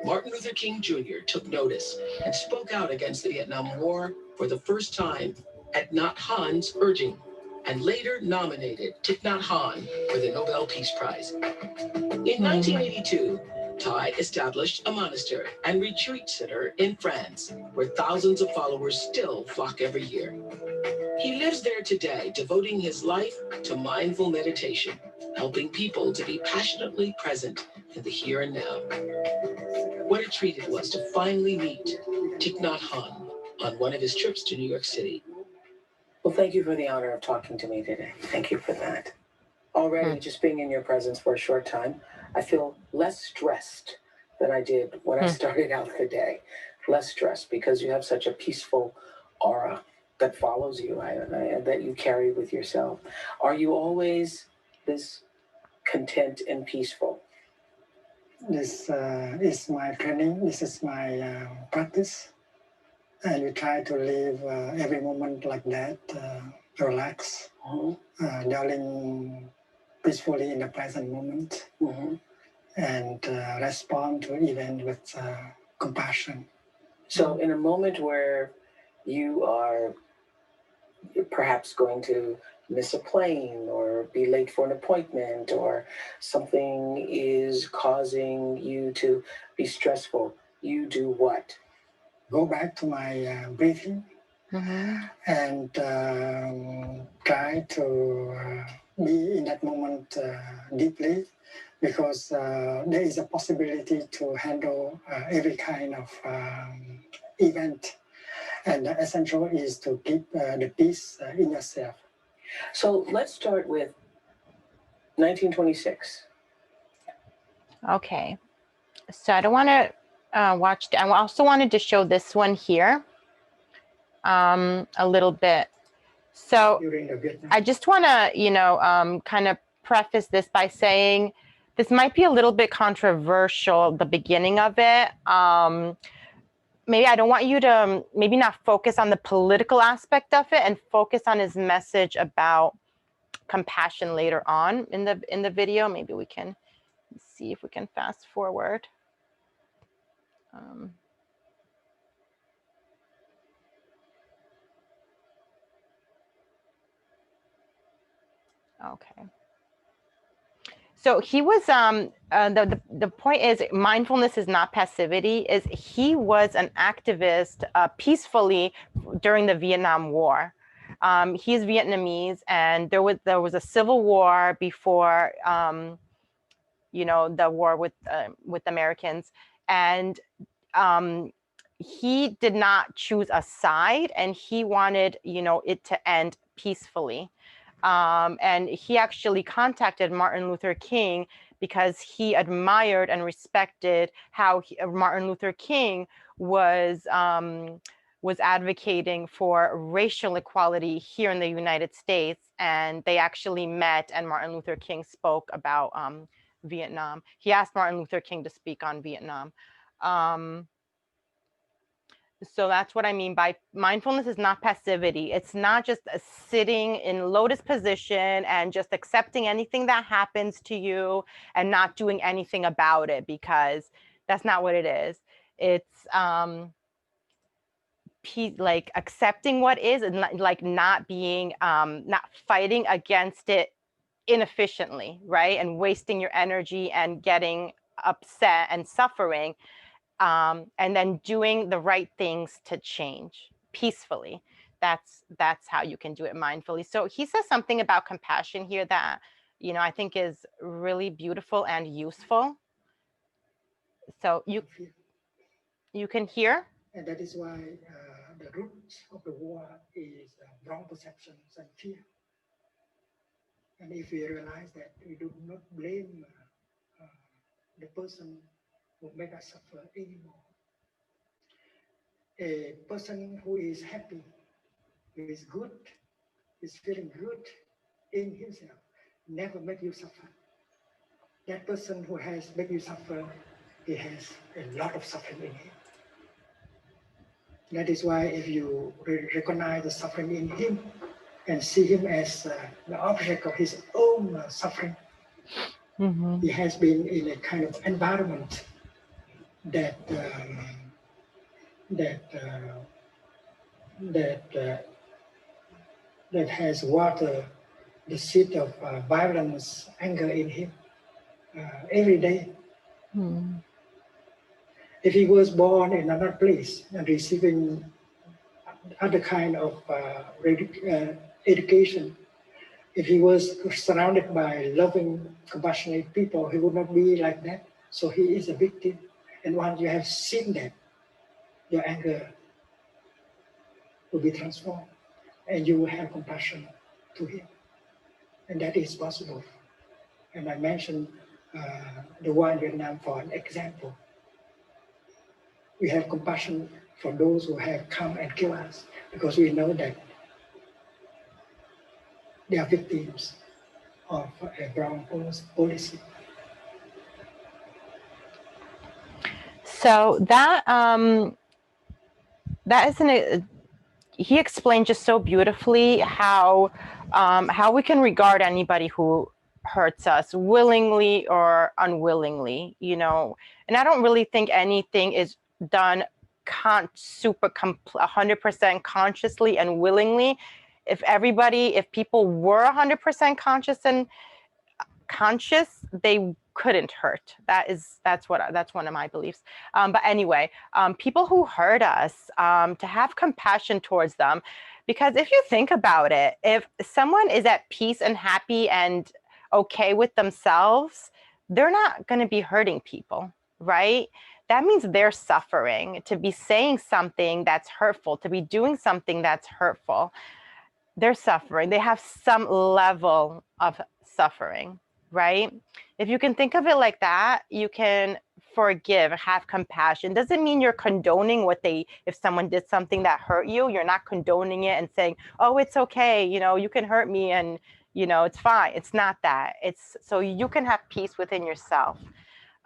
Speaker 6: Martin Luther King Jr. took notice and spoke out against the Vietnam War for the first time at Nhat Hanh's urging, and later nominated Thich Nhat Hanh for the Nobel Peace Prize. In 1982, Thai established a monastery and retreat center in France, where thousands of followers still flock every year. He lives there today, devoting his life to mindful meditation, helping people to be passionately present in the here and now. What a treat it was to finally meet Thich Nhat Hanh on one of his trips to New York City. Well, thank you for the honor of talking to me today. Thank you for that. Already, just being in your presence for a short time, I feel less stressed than I did when I started out the day. Less stressed because you have such a peaceful aura that follows you, that you carry with yourself. Are you always this content and peaceful?
Speaker 7: This is my training. This is my practice. And we try to live every moment like that, relax, dwelling peacefully in the present moment, and respond to event with compassion.
Speaker 6: So in a moment where you are perhaps going to miss a plane or be late for an appointment, or something is causing you to be stressful, you do what?
Speaker 7: Go back to my breathing and try to be in that moment deeply, because there is a possibility to handle every kind of event. And the essential is to keep the peace in yourself.
Speaker 6: So let's start with 1926.
Speaker 4: Okay. So I don't want to watch. I also wanted to show this one here a little bit. So I just want to, kind of preface this by saying this might be a little bit controversial, the beginning of it. Maybe I don't want you to maybe not focus on the political aspect of it and focus on his message about compassion later on in the video. Maybe we can see if we can fast forward. Okay. So he was the point is, mindfulness is not passivity. Is he was an activist peacefully during the Vietnam War. He's Vietnamese, and there was a civil war before the war with Americans, and he did not choose a side, and he wanted it to end peacefully. And he actually contacted Martin Luther King because he admired and respected how Martin Luther King was advocating for racial equality here in the United States. And they actually met, and Martin Luther King spoke about Vietnam. He asked Martin Luther King to speak on Vietnam. So that's what I mean by mindfulness is not passivity. It's not just sitting in lotus position and just accepting anything that happens to you and not doing anything about it, because that's not what it is. It's like accepting what is, and like not being, not fighting against it inefficiently, right? And wasting your energy and getting upset and suffering. And then doing the right things to change peacefully. That's how you can do it mindfully. So he says something about compassion here that, I think is really beautiful and useful. So you can hear?
Speaker 7: And that is why the root of the war is wrong perceptions and fear. And if we realize that, we do not blame the person who make us suffer anymore. A person who is happy, who is good, is feeling good in himself, never make you suffer. That person who has made you suffer, he has a lot of suffering in him. That is why if you recognize the suffering in him and see him as the object of his own suffering, he has been in a kind of environment that has watered the seed of violence, anger in him every day. If he was born in another place and receiving other kind of education, if he was surrounded by loving, compassionate people, he would not be like that. So he is a victim. And once you have seen that, your anger will be transformed and you will have compassion to him. And that is possible. And I mentioned the war in Vietnam for an example. We have compassion for those who have come and killed us, because we know that they are victims of a wrong policy.
Speaker 4: So that that isn't he explained just so beautifully how we can regard anybody who hurts us willingly or unwillingly, you know. And I don't really think anything is done 100% consciously and willingly. If people were 100% conscious, they couldn't hurt. That's one of my beliefs. But anyway, people who hurt us, to have compassion towards them, because if you think about it, if someone is at peace and happy and okay with themselves, they're not going to be hurting people, right? That means they're suffering. To be saying something that's hurtful, to be doing something that's hurtful, they're suffering. They have some level of suffering, right? If you can think of it like that, you can forgive, have compassion. Doesn't mean you're condoning if someone did something that hurt you, you're not condoning it and saying, oh, it's okay, you know, you can hurt me and, you know, it's fine. It's not that. It's so you can have peace within yourself,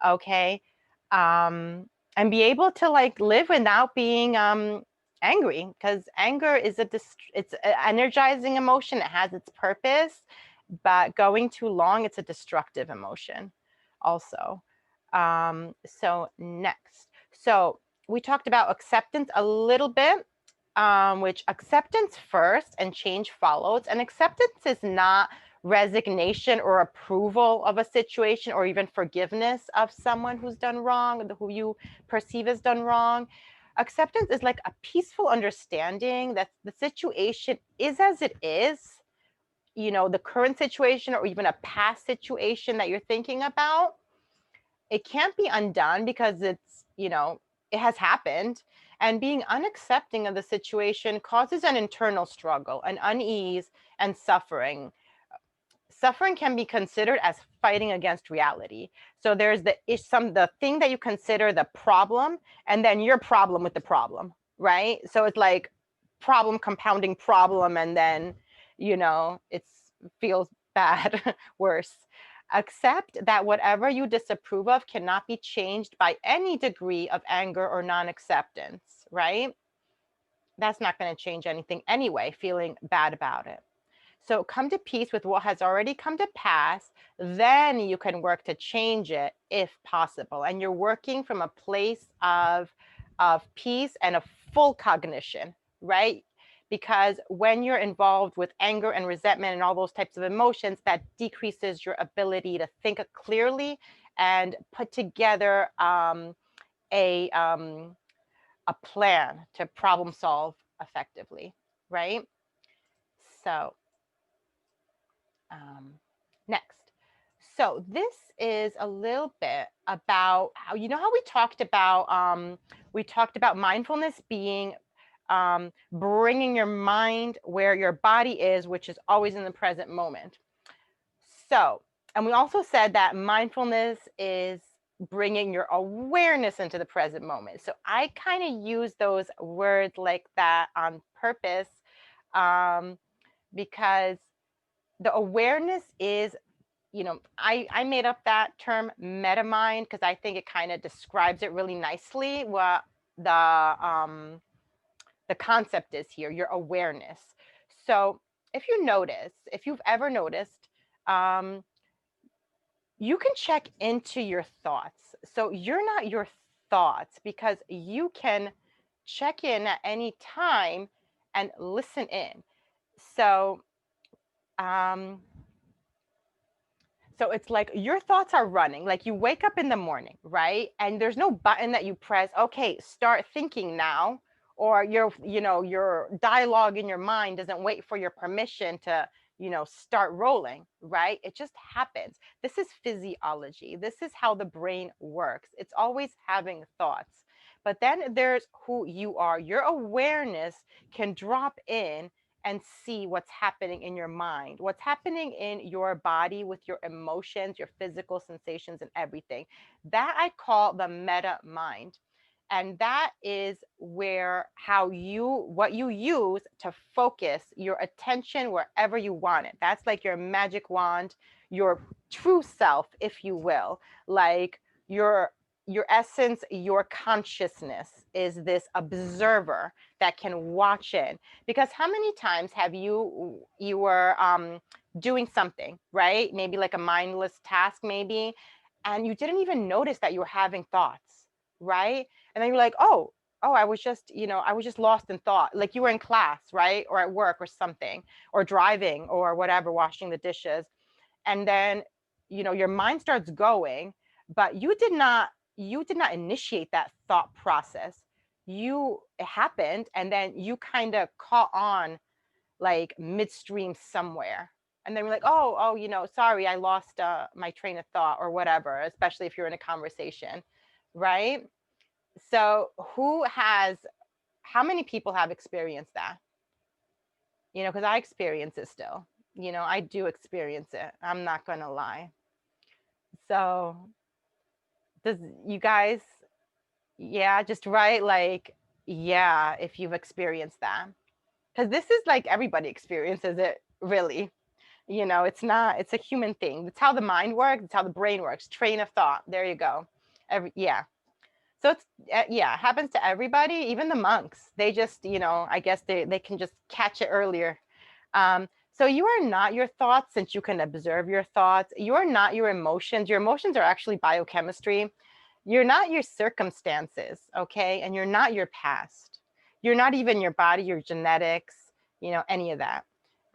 Speaker 4: okay? And be able to like live without being angry, because anger is it's an energizing emotion. It has its purpose, but going too long, it's a destructive emotion also. So next, so we talked about acceptance a little bit, which acceptance first and change follows. And acceptance is not resignation or approval of a situation or even forgiveness of someone who's done wrong, who you perceive as done wrong. Acceptance is like a peaceful understanding that the situation is as it is, you know, the current situation or even a past situation that you're thinking about. It can't be undone because it's, you know, it has happened. And being unaccepting of the situation causes an internal struggle, an unease, and suffering. Suffering can be considered as fighting against reality. So there's the thing that you consider the problem, and then your problem with the problem, right? So it's like problem compounding problem, and then, you know, it feels bad, worse. Accept that whatever you disapprove of cannot be changed by any degree of anger or non-acceptance, right? That's not going to change anything anyway, feeling bad about it. So come to peace with what has already come to pass, then you can work to change it if possible. And you're working from a place of peace and a full cognition, right? Because when you're involved with anger and resentment and all those types of emotions, that decreases your ability to think clearly and put together a plan to problem solve effectively, right? So next. So this is a little bit about how, you know, how we talked about mindfulness being bringing your mind where your body is, which is always in the present moment. So, and we also said that mindfulness is bringing your awareness into the present moment. So I kind of use those words like that on purpose, because the awareness is, you know, I made up that term meta mind because I think it kind of describes it really nicely what the concept is here, your awareness. So if you've ever noticed, you can check into your thoughts. So you're not your thoughts, because you can check in at any time and listen in. So so it's like your thoughts are running, like you wake up in the morning, right? And there's no button that you press, okay, start thinking now, or your dialogue in your mind doesn't wait for your permission to, start rolling, right? It just happens. This is physiology. This is how the brain works. It's always having thoughts. But then there's who you are. Your awareness can drop in and see what's happening in your mind, what's happening in your body with your emotions, your physical sensations, and everything. That I call the meta mind. And that is what you use to focus your attention wherever you want it. That's like your magic wand, your true self, if you will, like your your essence, your consciousness is this observer that can watch in. Because how many times have you were doing something, right? Maybe like a mindless task maybe, and you didn't even notice that you were having thoughts, right? And then you're like, oh, I was just, I was just lost in thought. Like you were in class, right? Or at work or something, or driving or whatever, washing the dishes. And then, your mind starts going, but you did not initiate that thought process. It happened, and then you kind of caught on like midstream somewhere. And then we're like, oh, sorry, I lost my train of thought or whatever, especially if you're in a conversation, right? So how many people have experienced that? Because I experience it still. I do experience it. I'm not going to lie. So does you guys, yeah, just right, like, yeah, if you've experienced that, because this is like everybody experiences it, really. It's not, it's a human thing. It's how the mind works. It's how the brain works. Train of thought. There you go. Yeah. So it's, yeah, it happens to everybody, even the monks. They just, I guess they can just catch it earlier. So you are not your thoughts, since you can observe your thoughts. You are not your emotions. Your emotions are actually biochemistry. You're not your circumstances, okay? And you're not your past. You're not even your body, your genetics, any of that,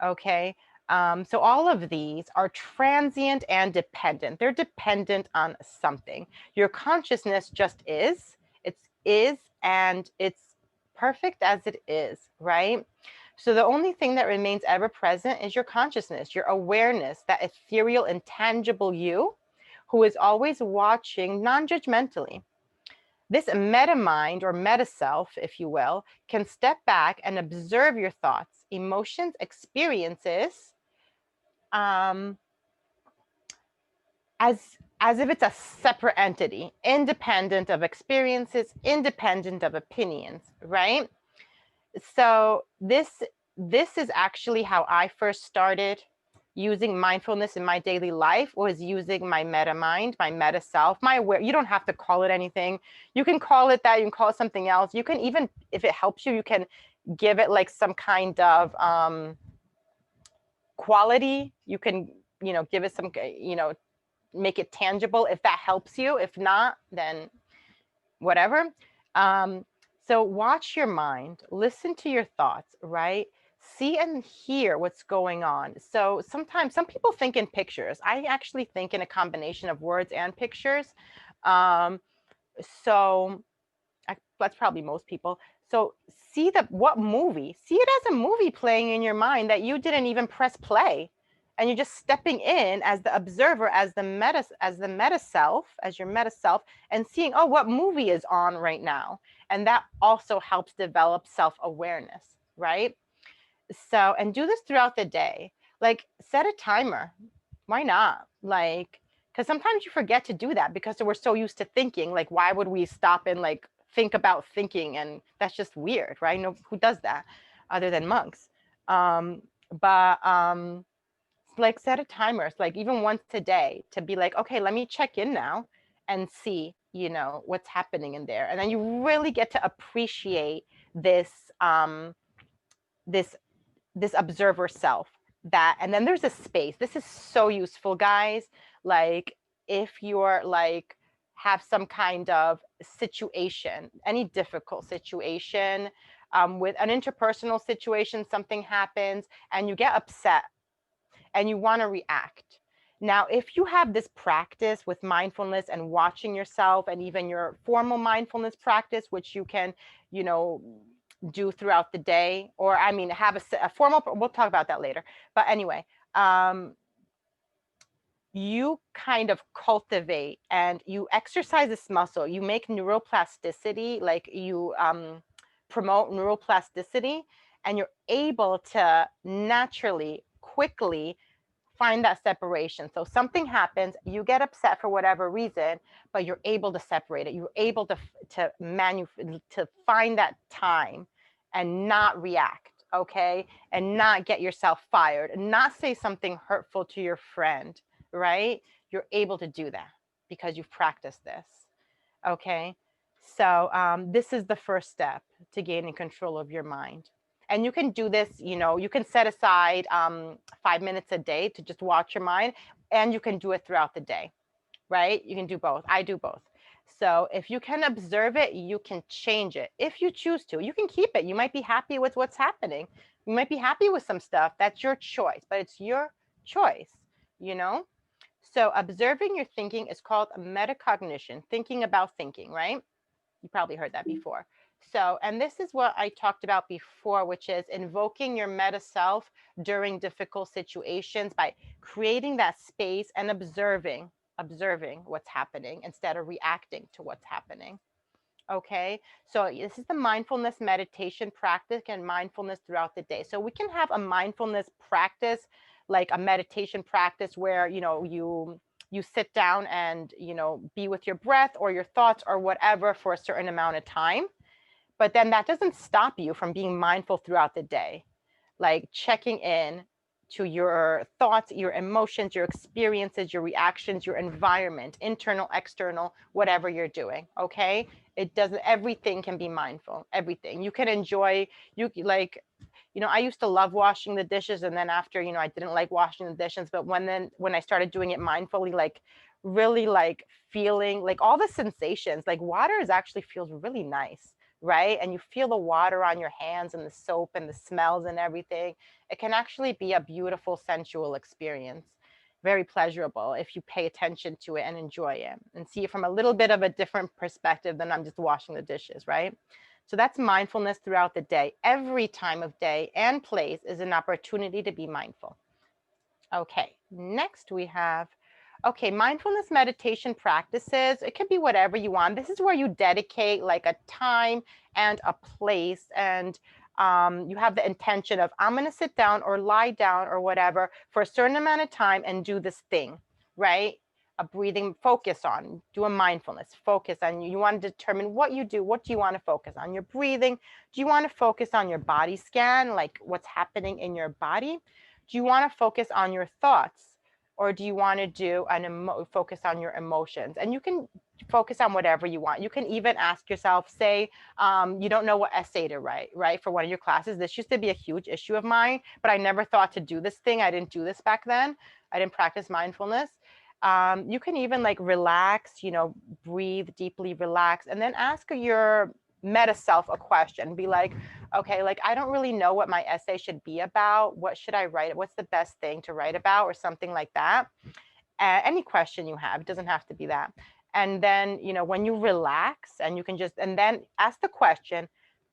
Speaker 4: okay? So all of these are transient and dependent. They're dependent on something. Your consciousness just is. And it's perfect as it is, right? So the only thing that remains ever present is your consciousness, your awareness, that ethereal, intangible you who is always watching non-judgmentally. This meta mind, or meta self, if you will, can step back and observe your thoughts, emotions, experiences, as if it's a separate entity, independent of experiences, independent of opinions, right? So this is actually how I first started using mindfulness in my daily life, was using my meta mind, my meta self, my aware. You don't have to call it anything. You can call it that. You can call it something else. You can even, if it helps you, you can give it like some kind of quality. You can, give it some, make it tangible if that helps you. If not, then whatever. So watch your mind, listen to your thoughts, right? See and hear what's going on. So sometimes some people think in pictures. I actually think in a combination of words and pictures. So that's probably most people. So see what movie, see it as a movie playing in your mind that you didn't even press play. And you're just stepping in as the observer, as the meta self, as your meta self, and seeing, oh, what movie is on right now. And that also helps develop self-awareness, right? So, and do this throughout the day. Like, set a timer. Why not? Like, because sometimes you forget to do that because we're so used to thinking. Like, why would we stop and like think about thinking? And that's just weird, right? No, who does that other than monks? Like, set a timer. It's like even once a day to be like, okay, let me check in now and see, what's happening in there. And then you really get to appreciate this, this observer self. And then there's a space. This is so useful, guys. Like, if you're like have some kind of situation, any difficult situation, with an interpersonal situation, something happens and you get upset and you want to react. Now, if you have this practice with mindfulness and watching yourself, and even your formal mindfulness practice, which you can, do throughout the day, or I mean, have a formal, we'll talk about that later. But anyway, you kind of cultivate and you exercise this muscle, you make neuroplasticity, like you promote neuroplasticity, and you're able to naturally, quickly find that separation. So something happens, you get upset for whatever reason, but you're able to separate it. You're able to find that time and not react, okay? And not get yourself fired, and not say something hurtful to your friend, right? You're able to do that because you've practiced this. Okay, so this is the first step to gaining control of your mind. And you can do this, you can set aside 5 minutes a day to just watch your mind, and you can do it throughout the day, right? You can do both. I do both. So if you can observe it, you can change it. If you choose to, you can keep it. You might be happy with what's happening. You might be happy with some stuff. That's your choice, but it's your choice, you know? So observing your thinking is called metacognition, thinking about thinking, right? You probably heard that before. So, and this is what I talked about before, which is invoking your meta self during difficult situations by creating that space and observing what's happening instead of reacting to what's happening. Okay, so this is the mindfulness meditation practice and mindfulness throughout the day. So we can have a mindfulness practice, like a meditation practice where, you sit down and, be with your breath or your thoughts or whatever for a certain amount of time. But then that doesn't stop you from being mindful throughout the day, like checking in to your thoughts, your emotions, your experiences, your reactions, your environment, internal, external, whatever you're doing. Okay, it doesn't, everything can be mindful. Everything you can enjoy. You like, I used to love washing the dishes, and then after, I didn't like washing the dishes. But when I started doing it mindfully, like really like feeling like all the sensations, like water is actually feels really nice, right? And you feel the water on your hands and the soap and the smells and everything. It can actually be a beautiful, sensual experience. Very pleasurable if you pay attention to it and enjoy it and see it from a little bit of a different perspective than I'm just washing the dishes, right? So that's mindfulness throughout the day. Every time of day and place is an opportunity to be mindful. Okay, next we have, okay, mindfulness meditation practices. It can be whatever you want. This is where you dedicate like a time and a place, and you have the intention of, I'm going to sit down or lie down or whatever for a certain amount of time and do this thing, right? A breathing, focus on, do a mindfulness, focus on, you want to determine what you do. What do you want to focus on? Your breathing? Do you want to focus on your body scan, like what's happening in your body? Do you want to focus on your thoughts, or do you want to do focus on your emotions? And you can focus on whatever you want. You can even ask yourself, say, you don't know what essay to write, right? For one of your classes. This used to be a huge issue of mine, but I never thought to do this thing. I didn't do this back then. I didn't practice mindfulness. You can even like relax, breathe deeply, relax, and then ask your meta self a question. Be like, okay, like I don't really know what my essay should be about. What should I write? What's the best thing to write about, or something like that? Any question you have, it doesn't have to be that. And then, when you relax, and you can just, and then ask the question,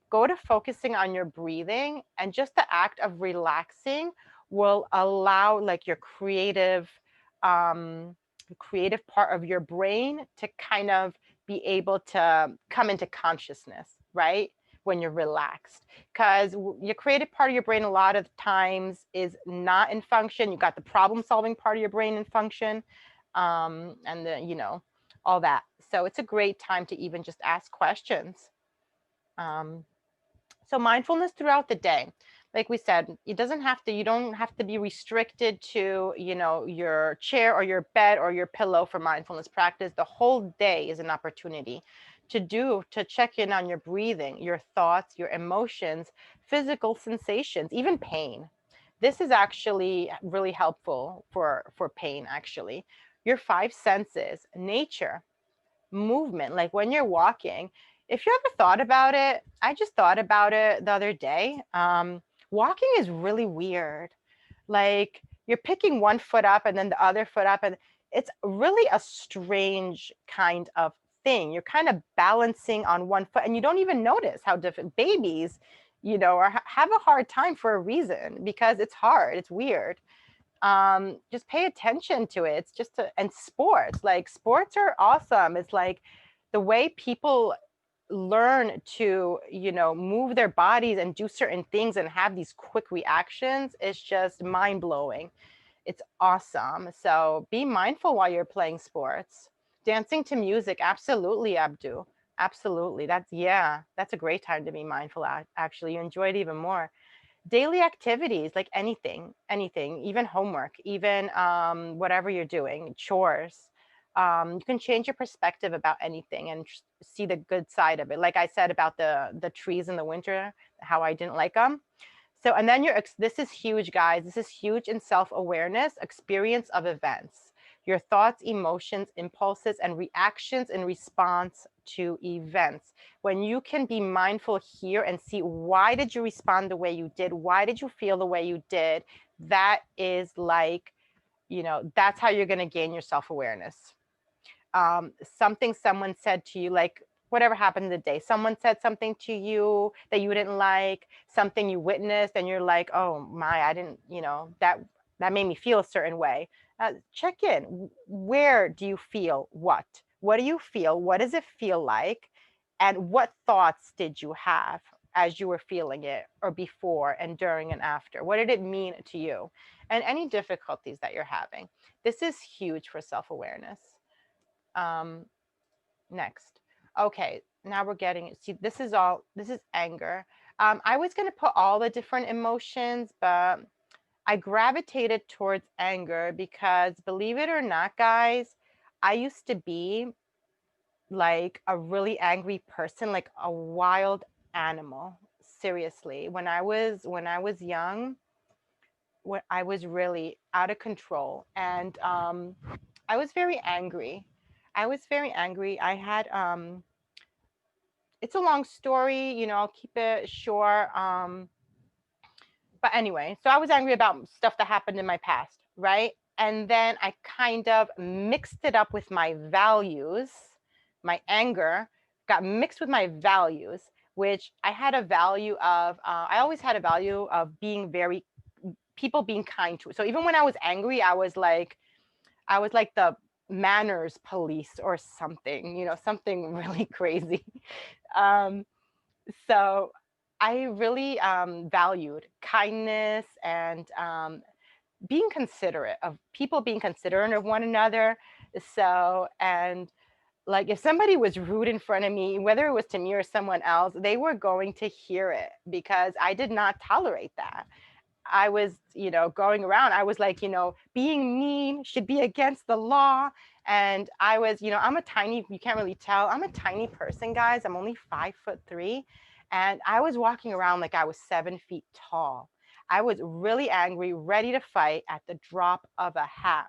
Speaker 4: go to focusing on your breathing, and just the act of relaxing will allow like your creative part of your brain to kind of be able to come into consciousness, right? When you're relaxed, because your creative part of your brain a lot of times is not in function. You got the problem solving part of your brain in function, and the, all that. So it's a great time to even just ask questions. So mindfulness throughout the day, like we said, you don't have to be restricted to, your chair or your bed or your pillow for mindfulness practice. The whole day is an opportunity to check in on your breathing, your thoughts, your emotions, physical sensations, even pain. This is actually really helpful for pain, actually. Your five senses, nature, movement, like when you're walking. If you ever thought about it, I just thought about it the other day. Walking is really weird. Like you're picking one foot up and then the other foot up, and it's really a strange kind of thing. You're kind of balancing on one foot and you don't even notice how different babies, have a hard time for a reason, because it's hard, it's weird. Just pay attention to it. It's just and sports, like sports are awesome. It's like the way people learn to, move their bodies and do certain things and have these quick reactions is just mind-blowing. It's awesome. So be mindful while you're playing sports. Dancing to music, absolutely, Abdu. Absolutely. That's a great time to be mindful. Actually, you enjoy it even more. Daily activities, like anything, even homework, even whatever you're doing, chores, You can change your perspective about anything and see the good side of it. Like I said about the trees in the winter, how I didn't like them. So, and then this is huge, guys. This is huge in self-awareness, experience of events, your thoughts, emotions, impulses, and reactions in response to events. When you can be mindful here and see, why did you respond the way you did? Why did you feel the way you did? That is like, that's how you're going to gain your self-awareness. Something someone said to you, like whatever happened in the day, someone said something to you that you didn't like, something you witnessed, and you're like, oh my, I didn't, that made me feel a certain way. Check in. Where do you feel what? What do you feel? What does it feel like? And what thoughts did you have as you were feeling it, or before and during and after? What did it mean to you? And any difficulties that you're having. This is huge for self-awareness. Next. Okay, now we're getting, see, this is anger. I was going to put all the different emotions, but I gravitated towards anger because, believe it or not, guys, I used to be like a really angry person, like a wild animal. Seriously, when I was young, when I was really out of control, and I was very angry. I had it's a long story, I'll keep it short. But anyway, so I was angry about stuff that happened in my past, right? And then I kind of mixed it up with my values. My anger got mixed with my values, which I had a value of, I always had a value of people being kind to. So even when I was angry, I was like the manners police or something, something really crazy. So I really valued kindness and being considerate of people, being considerate of one another. So, and like if somebody was rude in front of me, whether it was to me or someone else, they were going to hear it because I did not tolerate that. I was, going around, I was like, being mean should be against the law. And I was, I'm a tiny, you can't really tell, I'm a tiny person, guys. I'm only 5'3". And I was walking around like I was 7 feet tall. I was really angry, ready to fight at the drop of a hat.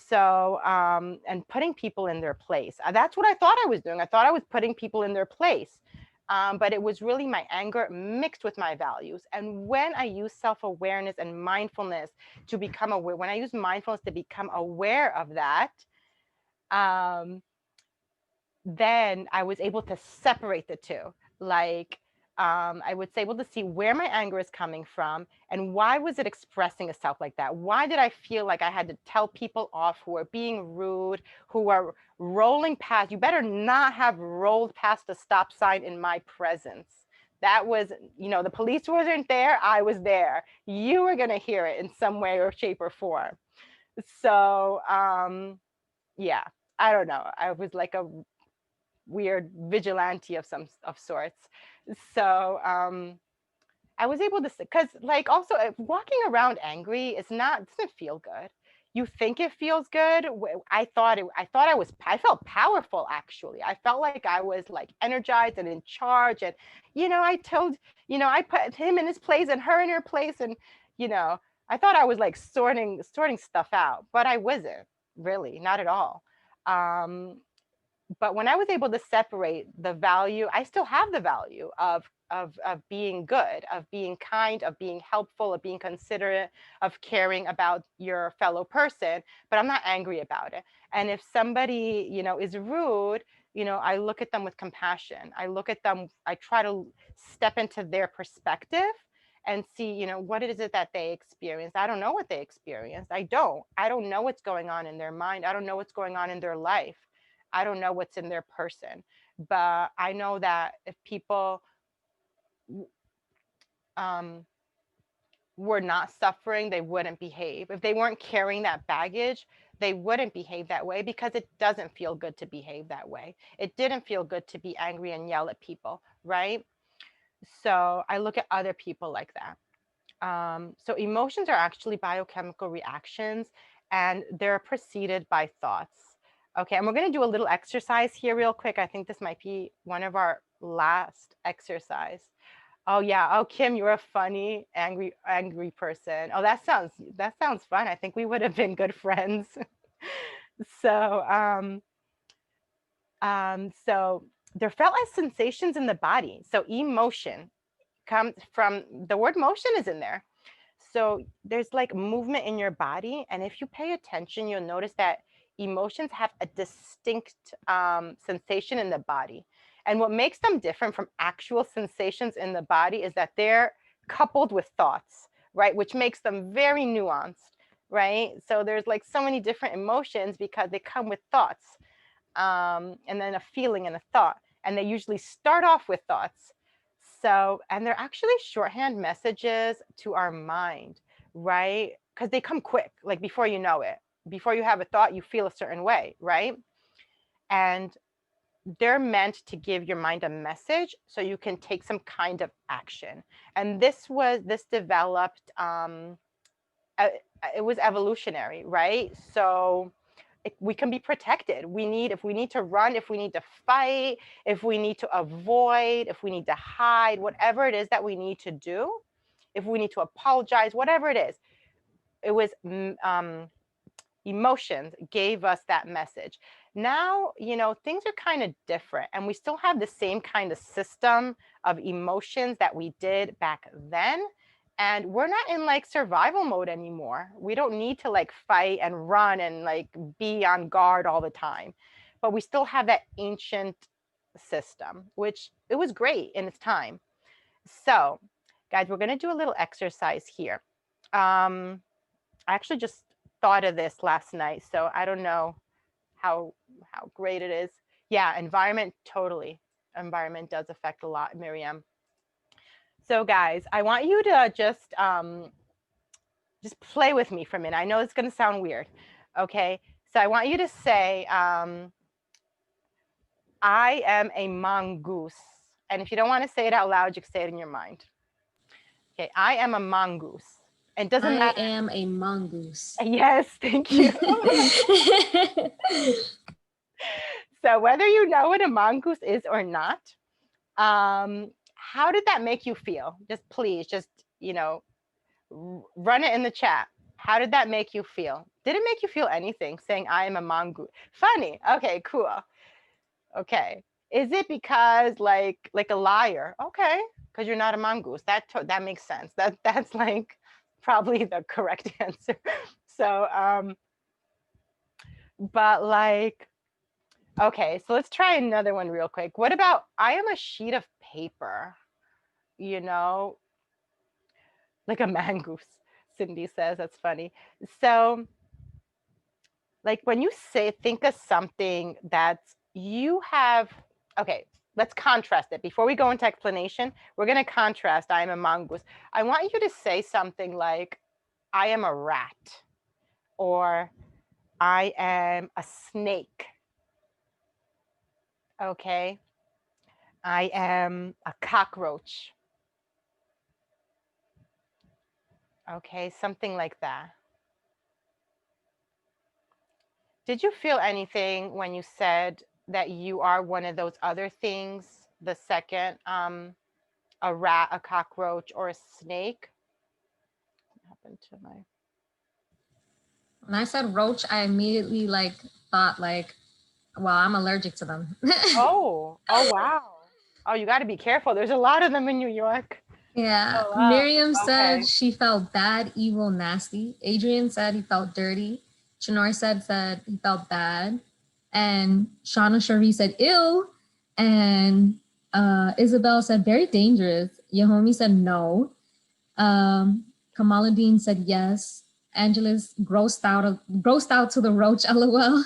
Speaker 4: So, and putting people in their place. That's what I thought I was doing. I thought I was putting people in their place. But it was really my anger mixed with my values. And when I use self-awareness and mindfulness to become aware, when I use mindfulness to become aware of that, then I was able to separate the two. Like, I was able to see where my anger is coming from and why was it expressing itself like that? Why did I feel like I had to tell people off who are being rude, who are rolling past? You better not have rolled past a stop sign in my presence. That was, the police wasn't there. I was there. You were going to hear it in some way or shape or form. So, yeah, I don't know. I was like a weird vigilante of sorts. So I was able to, because like also walking around angry doesn't feel good. You think it feels good. I felt powerful actually. I felt like I was like energized and in charge. And, I put him in his place and her in her place. And, I thought I was like sorting stuff out, but I wasn't really, not at all. But when I was able to separate the value, I still have the value of being good, of being kind, of being helpful, of being considerate, of caring about your fellow person, but I'm not angry about it. And if somebody, is rude, I look at them with compassion. I try to step into their perspective and see, what is it that they experienced? I don't know what they experienced. I don't know what's going on in their mind. I don't know what's going on in their life. I don't know what's in their person, but I know that if people were not suffering, they wouldn't behave. If they weren't carrying that baggage, they wouldn't behave that way because it doesn't feel good to behave that way. It didn't feel good to be angry and yell at people, right? So I look at other people like that. So emotions are actually biochemical reactions and they're preceded by thoughts. Okay, and we're going to do a little exercise here real quick. I think this might be one of our last exercise. Oh yeah. Oh, Kim, you're a funny, angry person. Oh, that sounds fun. I think we would have been good friends. So, so there felt as sensations in the body. So emotion comes from the word motion is in there. So there's like movement in your body. And if you pay attention, you'll notice that emotions have a distinct sensation in the body. And what makes them different from actual sensations in the body is that they're coupled with thoughts, right? Which makes them very nuanced, right? So there's like so many different emotions because they come with thoughts, and then a feeling and a thought. And they usually start off with thoughts. So, and they're actually shorthand messages to our mind, right? Because they come quick, like before you know it. Before you have a thought, you feel a certain way, right? And they're meant to give your mind a message so you can take some kind of action. And this developed, it was evolutionary, right? So we can be protected. If we need to run, if we need to fight, if we need to avoid, if we need to hide, whatever it is that we need to do, if we need to apologize, whatever it is, it was emotions gave us that message. Now, things are kind of different, and we still have the same kind of system of emotions that we did back then. And we're not in like survival mode anymore. We don't need to like fight and run and like be on guard all the time. But we still have that ancient system, which it was great in its time. So, guys, we're going to do a little exercise here. I actually just thought of this last night, so I don't know how great it is. Yeah, environment, totally. Environment does affect a lot, Miriam. So guys, I want you to just play with me for a minute. I know it's going to sound weird. Okay, so I want you to say, I am a mongoose. And if you don't want to say it out loud, you can say it in your mind. Okay, I am a mongoose. It doesn't
Speaker 2: I
Speaker 4: matter.
Speaker 2: am a mongoose.
Speaker 4: Yes, thank you. So whether you know what a mongoose is or not, how did that make you feel? Just please, run it in the chat. How did that make you feel? Did it make you feel anything saying I am a mongoose? Funny. Okay, cool. Okay. Is it because like a liar? Okay, because you're not a mongoose. That makes sense. That's like probably the correct answer. So but like, okay, so let's try another one real quick. What about I am a sheet of paper? Like a mongoose, Cindy says. That's funny. So like when you think of something that you have, okay, let's contrast it. Before we go into explanation, we're going to contrast I am a mongoose. I want you to say something like, I am a rat, or I am a snake. Okay. I am a cockroach. Okay, something like that. Did you feel anything when you said that you are one of those other things? The second, a rat, a cockroach, or a snake? What happened to my...
Speaker 2: When I said roach, I immediately like thought like, well, I'm allergic to them.
Speaker 4: Oh wow. Oh, you got to be careful. There's a lot of them in New York.
Speaker 2: Yeah.
Speaker 4: Oh, wow.
Speaker 2: Miriam said
Speaker 4: Okay.
Speaker 2: she felt bad, evil, nasty. Adrian said he felt dirty. Shanor said he felt bad. And Shauna Cherie said ill. And Isabel said very dangerous. Yahomi said no. Kamaluddin said yes. Angela's grossed out to the roach, lol.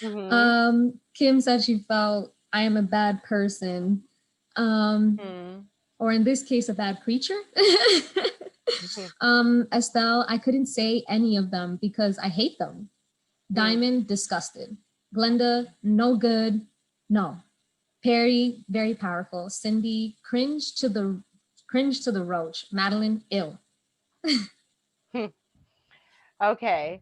Speaker 4: Mm-hmm.
Speaker 2: Kim said she felt I am a bad person. Or in this case, a bad creature. Estelle, I couldn't say any of them because I hate them. Diamond, disgusted. Glenda, no good, no. Perry, very powerful. Cindy, cringe to the roach. Madeline, ill.
Speaker 4: Okay.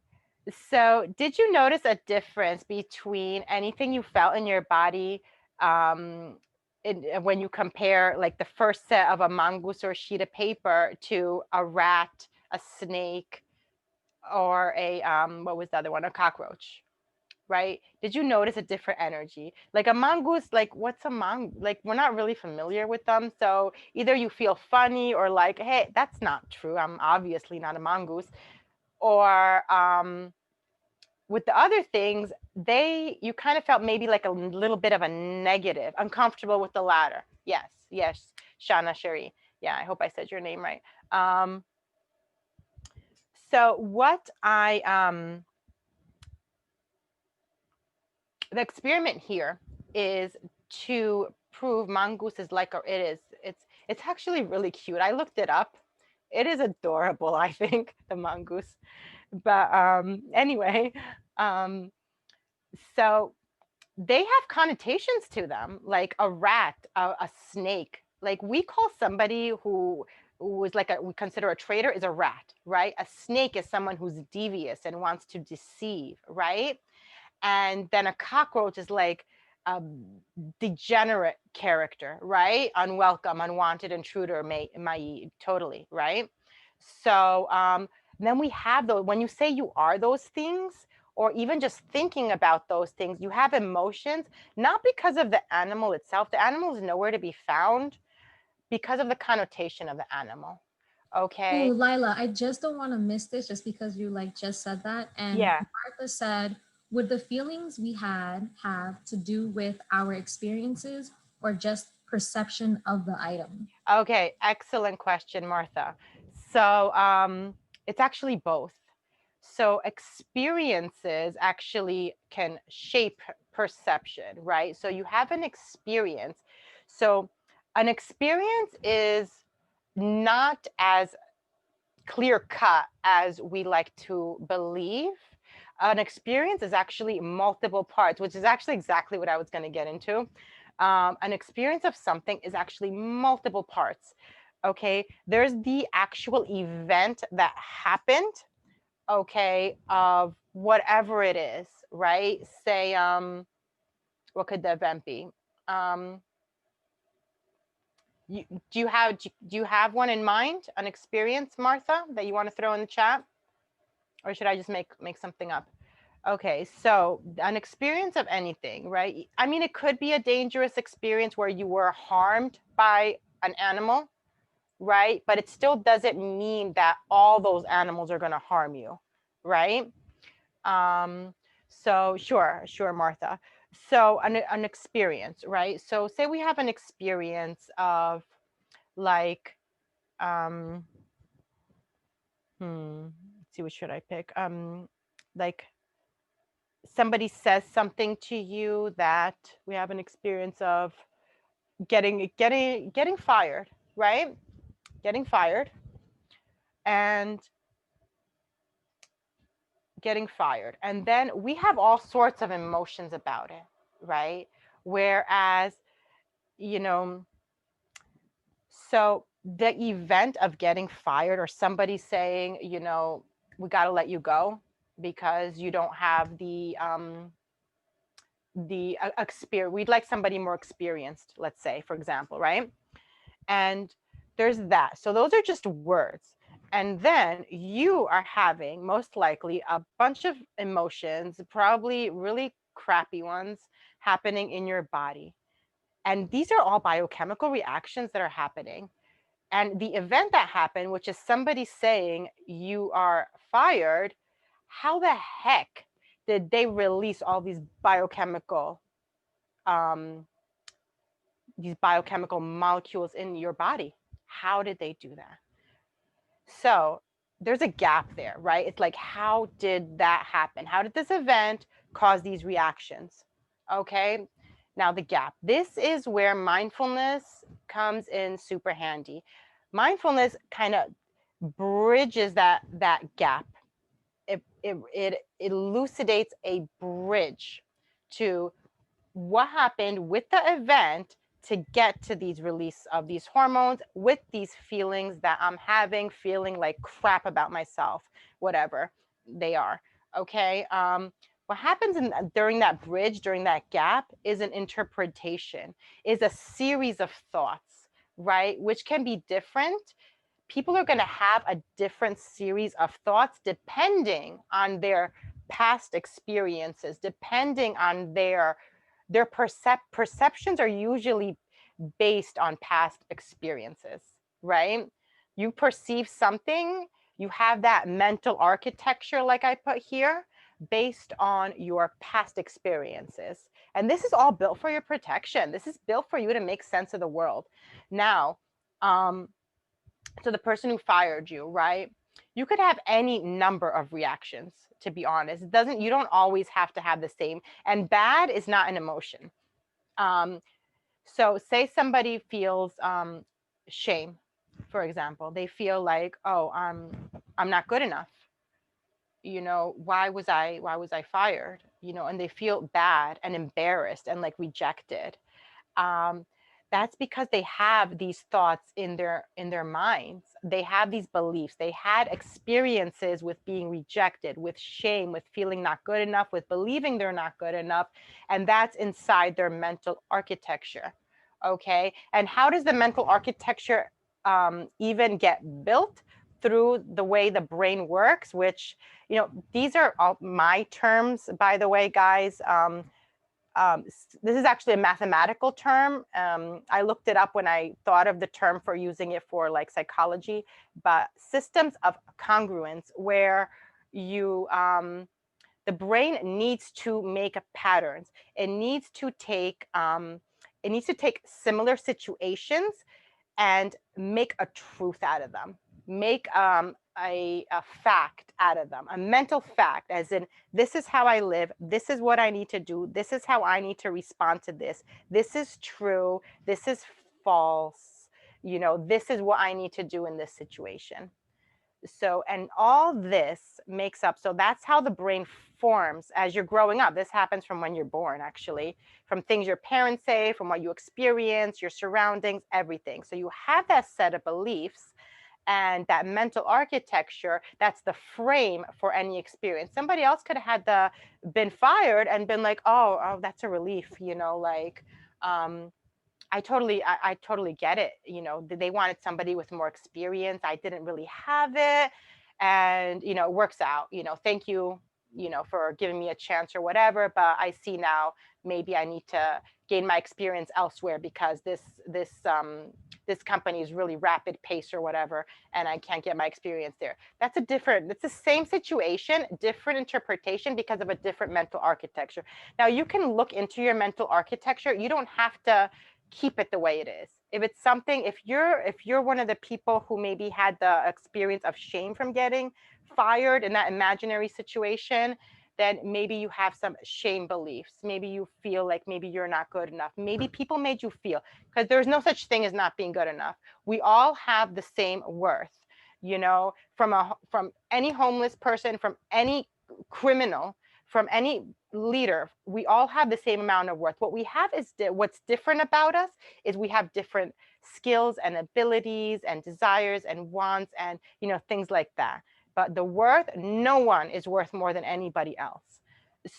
Speaker 4: So did you notice a difference between anything you felt in your body when you compare like the first set of a mongoose or a sheet of paper to a rat, a snake, or a what was the other one, a cockroach, right? Did you notice a different energy? Like a mongoose, like what's a mongoose? Like we're not really familiar with them. So either you feel funny or like, hey, that's not true. I'm obviously not a mongoose. Or with the other things, you kind of felt maybe like a little bit of a negative, uncomfortable with the latter. Yes, yes, Shana Sherry. Yeah, I hope I said your name right. So what the experiment here is to prove mongoose is like, or it's actually really cute. I looked it up. It is adorable, I think, the mongoose. But anyway, so they have connotations to them, like a rat, a snake. Like we call somebody who is like we consider a traitor is a rat, right? A snake is someone who's devious and wants to deceive, right? And then a cockroach is like a degenerate character, right? Unwelcome, unwanted intruder, may totally, right? So then we have those, when you say you are those things, or even just thinking about those things, you have emotions, not because of the animal itself. The animal is nowhere to be found because of the connotation of the animal. Okay.
Speaker 2: Ooh, Lila, I just don't want to miss this just because you like just said that. And
Speaker 4: Yeah.
Speaker 2: Martha said, would the feelings we had have to do with our experiences or just perception of the item?
Speaker 4: Okay, excellent question, Martha. So it's actually both. So experiences actually can shape perception, right? So you have an experience. So an experience is not as clear cut as we like to believe. An experience is actually multiple parts, which is actually exactly what I was going to get into. An experience of something is actually multiple parts. Okay, there's the actual event that happened, okay, of whatever it is, right? Say, what could the event be? Do you have one in mind, an experience, Martha, that you want to throw in the chat? Or should I just make something up? Okay, so an experience of anything, right? I mean, it could be a dangerous experience where you were harmed by an animal, right? But it still doesn't mean that all those animals are going to harm you, right? So sure, Martha. So an experience, right? So say we have an experience of like, let's see, what should I pick? Like somebody says something to you that we have an experience of getting fired, right? Getting fired and getting fired. And then we have all sorts of emotions about it, right? Whereas, you know, so the event of getting fired or somebody saying, you know, we got to let you go because you don't have the experience, we'd like somebody more experienced, let's say, for example, right? And there's that. So those are just words. And then you are having most likely a bunch of emotions, probably really crappy ones, happening in your body. And these are all biochemical reactions that are happening. And the event that happened, which is somebody saying you are fired, how the heck did they release all these biochemical molecules in your body? How did they do that? So there's a gap there, right? It's like, how did that happen? How did this event cause these reactions? Okay, now the gap. This is where mindfulness comes in super handy. Mindfulness kind of bridges that gap. It elucidates a bridge to what happened with the event to get to these release of these hormones with these feelings that I'm having, feeling like crap about myself, whatever they are. Okay. What happens during that bridge, during that gap, is an interpretation, is a series of thoughts, right? Which can be different. People are going to have a different series of thoughts depending on their past experiences, depending on their perceptions are usually based on past experiences, right? You perceive something, you have that mental architecture, like I put here, based on your past experiences. And this is all built for your protection. This is built for you to make sense of the world. Now, so the person who fired you, right? You could have any number of reactions, to be honest. You don't always have to have the same. And bad is not an emotion. So say somebody feels shame, for example. They feel like, oh, I'm not good enough. You know, why was I fired? You know, and they feel bad and embarrassed and like rejected. um, that's because they have these thoughts in their minds. They have these beliefs. They had experiences with being rejected, with shame, with feeling not good enough, with believing they're not good enough, and that's inside their mental architecture. Okay, and how does the mental architecture even get built? Through the way the brain works, which, you know, these are all my terms, by the way, guys. This is actually a mathematical term. I looked it up when I thought of the term for using it for like psychology, but systems of congruence, where you the brain needs to make patterns. It needs to take similar situations and make a truth out of them, make a fact out of them, a mental fact, as in, this is how I live, this is what I need to do, this is how I need to respond to this is true, this is false, you know, this is what I need to do in this situation. So, and all this makes up, so that's how the brain forms as you're growing up. This happens from when you're born, actually, from things your parents say, from what you experience, your surroundings, everything. So you have that set of beliefs and that mental architecture. That's the frame for any experience. Somebody else could have had been fired and been like, oh, that's a relief, you know, like, I totally get it. You know, they wanted somebody with more experience. I didn't really have it. And, you know, it works out, you know, thank you, you know, for giving me a chance or whatever. But I see now maybe I need to gain my experience elsewhere because this company is really rapid pace or whatever, and I can't get my experience there. It's the same situation, different interpretation because of a different mental architecture. Now you can look into your mental architecture. You don't have to keep it the way it is. If it's something, if you're one of the people who maybe had the experience of shame from getting fired in that imaginary situation, then maybe you have some shame beliefs. Maybe you feel like maybe you're not good enough. Maybe people made you feel, because there's no such thing as not being good enough. We all have the same worth, you know, from any homeless person, from any criminal, from any leader. We all have the same amount of worth. What we have is what's different about us is we have different skills and abilities and desires and wants and, you know, things like that. But the worth, no one is worth more than anybody else.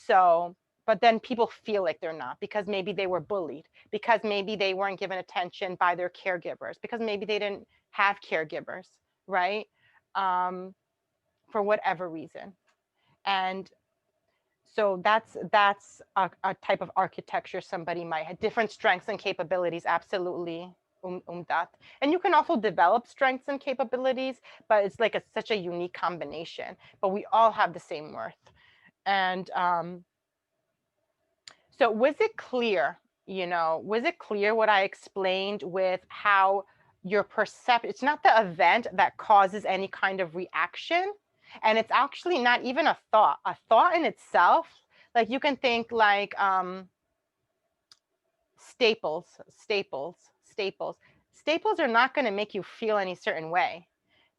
Speaker 4: So, but then people feel like they're not because maybe they were bullied, because maybe they weren't given attention by their caregivers, because maybe they didn't have caregivers, right? For whatever reason. And so that's a type of architecture somebody might have. Different strengths and capabilities, absolutely. That. And you can also develop strengths and capabilities, but it's like such a unique combination. But we all have the same worth. And so was it clear, you know, was it clear what I explained with how your perception, it's not the event that causes any kind of reaction. And it's actually not even a thought. A thought in itself, like you can think like staples are not going to make you feel any certain way.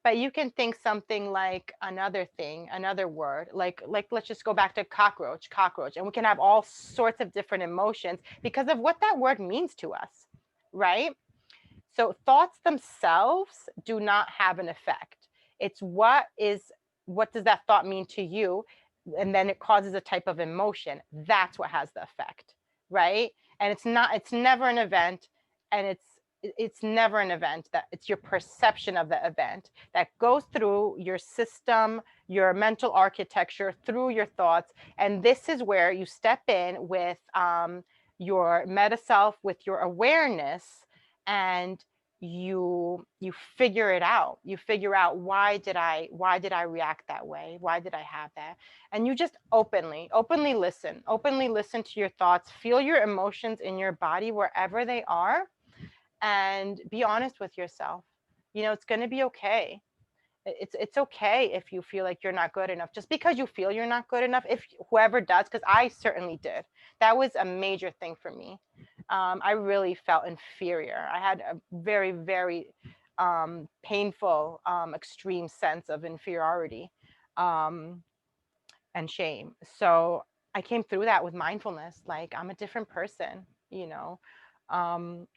Speaker 4: But you can think something like another thing, another word, like let's just go back to cockroach, and we can have all sorts of different emotions because of what that word means to us, right? So thoughts themselves do not have an effect. It's what does that thought mean to you and then it causes a type of emotion. That's what has the effect, right? And it's never an event, and it's never an event. That it's your perception of the event that goes through your system, your mental architecture, through your thoughts. And this is where you step in with your meta self, with your awareness, and you figure it out. You figure out, why did I react that way? Why did I have that? And you just openly listen, to your thoughts, feel your emotions in your body wherever they are, and be honest with yourself. It's going to be okay. It's okay if you feel like you're not good enough. Just because you feel you're not good enough, if whoever does, because I certainly did. That was a major thing for me. I really felt inferior. I had a very, very painful, extreme sense of inferiority and shame. So I came through that with mindfulness. Like, I'm a different person, Um,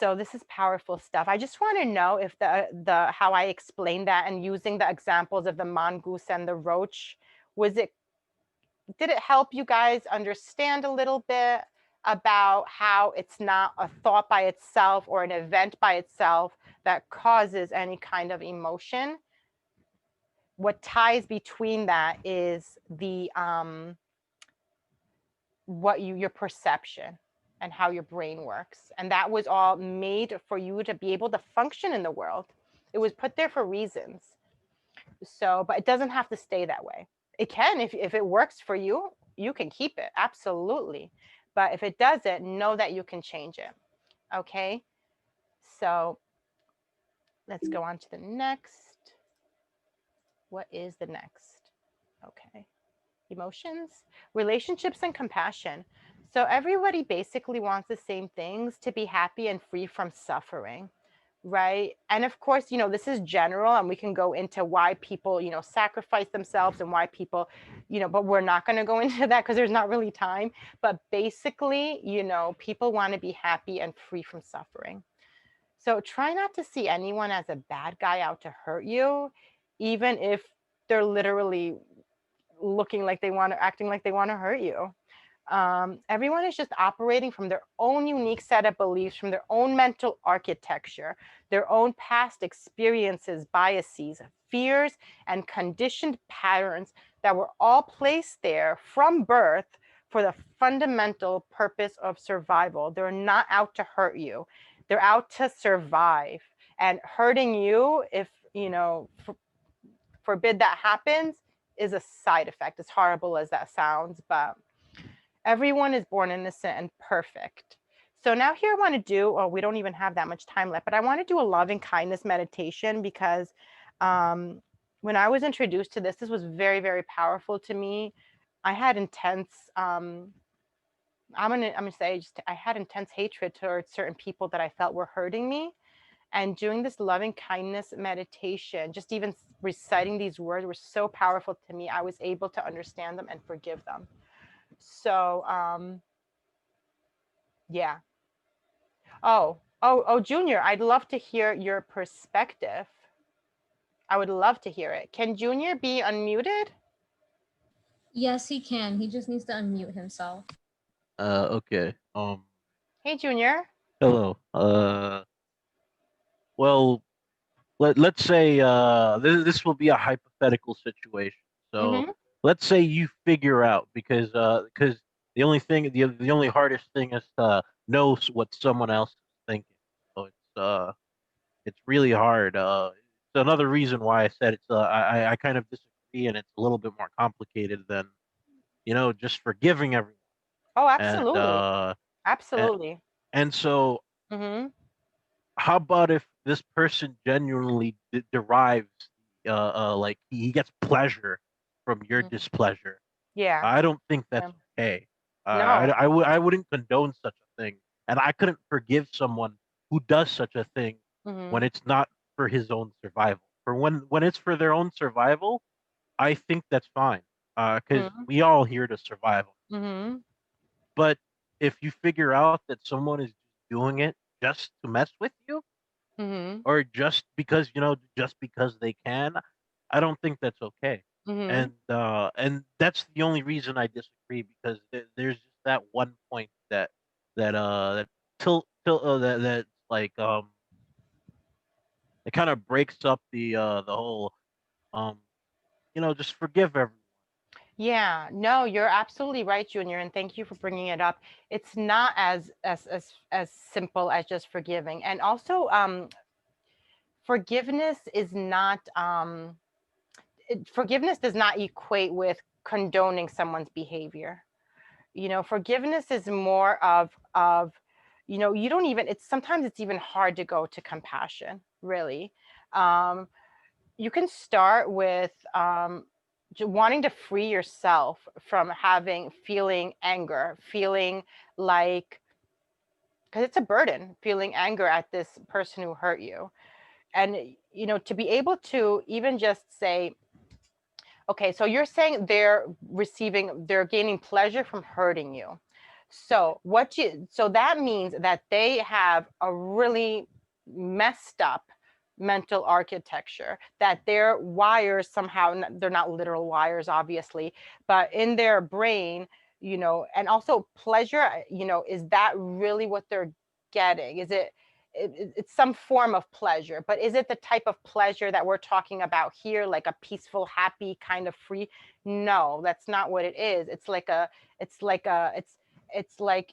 Speaker 4: so this is powerful stuff. I just want to know if the how I explained that, and using the examples of the mongoose and the roach, did it help you guys understand a little bit about how it's not a thought by itself or an event by itself that causes any kind of emotion? What ties between that is the your perception and how your brain works. And that was all made for you to be able to function in the world. It was put there for reasons. So, but it doesn't have to stay that way. It can, if it works for you, you can keep it, absolutely. But if it doesn't, know that you can change it. Okay. So let's go on to the next. What is the next? Okay. Emotions, relationships, and compassion. So everybody basically wants the same things: to be happy and free from suffering, right? And of course, this is general, and we can go into why people, sacrifice themselves, and why people, but we're not going to go into that because there's not really time. But basically, people want to be happy and free from suffering. So try not to see anyone as a bad guy out to hurt you, even if they're literally acting like they want to hurt you. Everyone is just operating from their own unique set of beliefs, from their own mental architecture, their own past experiences, biases, fears, and conditioned patterns that were all placed there from birth for the fundamental purpose of survival. They're not out to hurt you. They're out to survive. And hurting you, if, forbid that happens, is a side effect, as horrible as that sounds, but everyone is born innocent and perfect. So now here I want to do, we don't even have that much time left, but I want to do a loving kindness meditation, because when I was introduced to this was very, very powerful to me. I had intense, I'm gonna say, I had intense hatred towards certain people that I felt were hurting me. And doing this loving kindness meditation, just even reciting these words, were so powerful to me. I was able to understand them and forgive them. So, yeah. Oh, Junior, I'd love to hear your perspective. I would love to hear it. Can Junior be unmuted?
Speaker 2: Yes, he can. He just needs to unmute himself.
Speaker 8: Okay.
Speaker 4: Hey, Junior.
Speaker 8: Hello. Well, let's say this will be a hypothetical situation. So
Speaker 4: Mm-hmm.
Speaker 8: let's say you figure out, because the only thing, the only hardest thing is to know what someone else is thinking. So it's really hard. It's another reason why I said it's I kind of disagree, and it's a little bit more complicated than just forgiving everyone.
Speaker 4: Oh,
Speaker 8: And
Speaker 4: absolutely.
Speaker 8: and,
Speaker 4: Absolutely.
Speaker 8: and so
Speaker 4: Mm-hmm.
Speaker 8: how about if this person genuinely derives like he gets pleasure from your
Speaker 4: Mm-hmm.
Speaker 8: displeasure?
Speaker 4: Yeah.
Speaker 8: I don't think that's
Speaker 4: Yeah.
Speaker 8: okay.
Speaker 4: No.
Speaker 8: I wouldn't condone such a thing, and I couldn't forgive someone who does such a thing when
Speaker 4: Mm-hmm.
Speaker 8: it's not for his own survival. For when it's for their own survival, I think that's fine, because we all here to survive.
Speaker 4: Mm-hmm.
Speaker 8: But if you figure out that someone is doing it just to mess with you,
Speaker 4: Mm-hmm.
Speaker 8: or just because they can, I don't think that's okay.
Speaker 4: Mm-hmm.
Speaker 8: And that's the only reason I disagree, because there's just that one point that that like it kind of breaks up the whole um just forgive everyone.
Speaker 4: Yeah, no, you're absolutely right, Junior, and thank you for bringing it up. It's not as simple as just forgiving, and also forgiveness is not forgiveness does not equate with condoning someone's behavior. Forgiveness is more of you don't even, it's sometimes it's even hard to go to compassion, really. um you can start with wanting to free yourself from feeling anger, feeling like, because it's a burden, feeling anger at this person who hurt you. And to be able to even just say, okay, so you're saying they're gaining pleasure from hurting you. So that means that they have a really messed up mental architecture, that their wires somehow, they're not literal wires, obviously, but in their brain, and also pleasure, is that really what they're getting? Is it's some form of pleasure, but is it the type of pleasure that we're talking about here, like a peaceful, happy kind of free? No, that's not what it is. It's like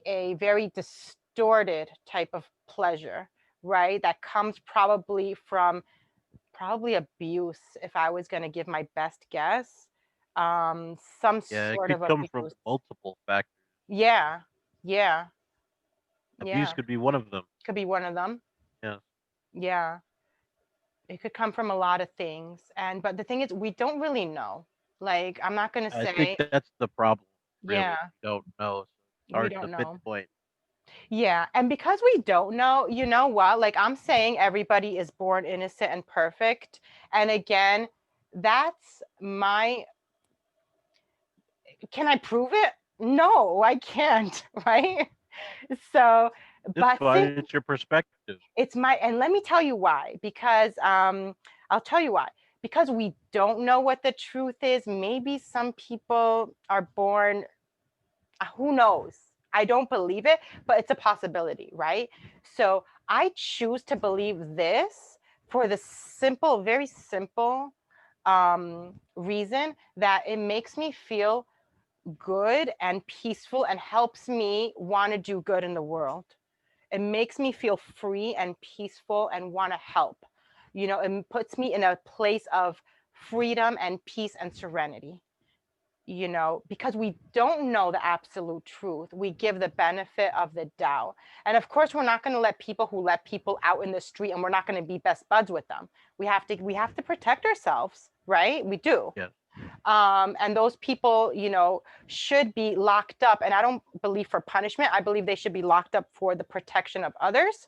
Speaker 4: a very distorted type of pleasure, right? That comes probably abuse, if I was going to give my best guess. Some
Speaker 8: Yeah, it
Speaker 4: sort
Speaker 8: could
Speaker 4: of
Speaker 8: come from
Speaker 4: abuse.
Speaker 8: multiple factors.
Speaker 4: Yeah, yeah,
Speaker 8: Abuse
Speaker 4: yeah.
Speaker 8: could be one of them.
Speaker 4: Could be one of them.
Speaker 8: Yeah.
Speaker 4: Yeah. It could come from a lot of things. But the thing is, we don't really know. Like, I'm not going to
Speaker 8: I think
Speaker 4: say,
Speaker 8: that's the problem, really.
Speaker 4: yeah,
Speaker 8: We don't know, so it's
Speaker 4: we
Speaker 8: hard
Speaker 4: don't
Speaker 8: to
Speaker 4: know.
Speaker 8: pinpoint.
Speaker 4: Yeah. And because we don't know, you know what? Like, I'm saying everybody is born innocent and perfect. And again, that's my, can I prove it? No, I can't. Right. So,
Speaker 8: It's
Speaker 4: but
Speaker 8: fine.
Speaker 4: since
Speaker 8: It's your perspective.
Speaker 4: and let me tell you why, because I'll tell you why. Because we don't know what the truth is. Maybe some people are born, who knows? I don't believe it, but it's a possibility, right? So I choose to believe this for the simple, very simple reason that it makes me feel good and peaceful and helps me want to do good in the world. It makes me feel free and peaceful and want to help. It puts me in a place of freedom and peace and serenity. Because we don't know the absolute truth, we give the benefit of the doubt. And of course, we're not going to let people who let people out in the street, and we're not going to be best buds with them. We have to protect ourselves, right? We do.
Speaker 8: Yes.
Speaker 4: And those people, should be locked up. And I don't believe for punishment. I believe they should be locked up for the protection of others.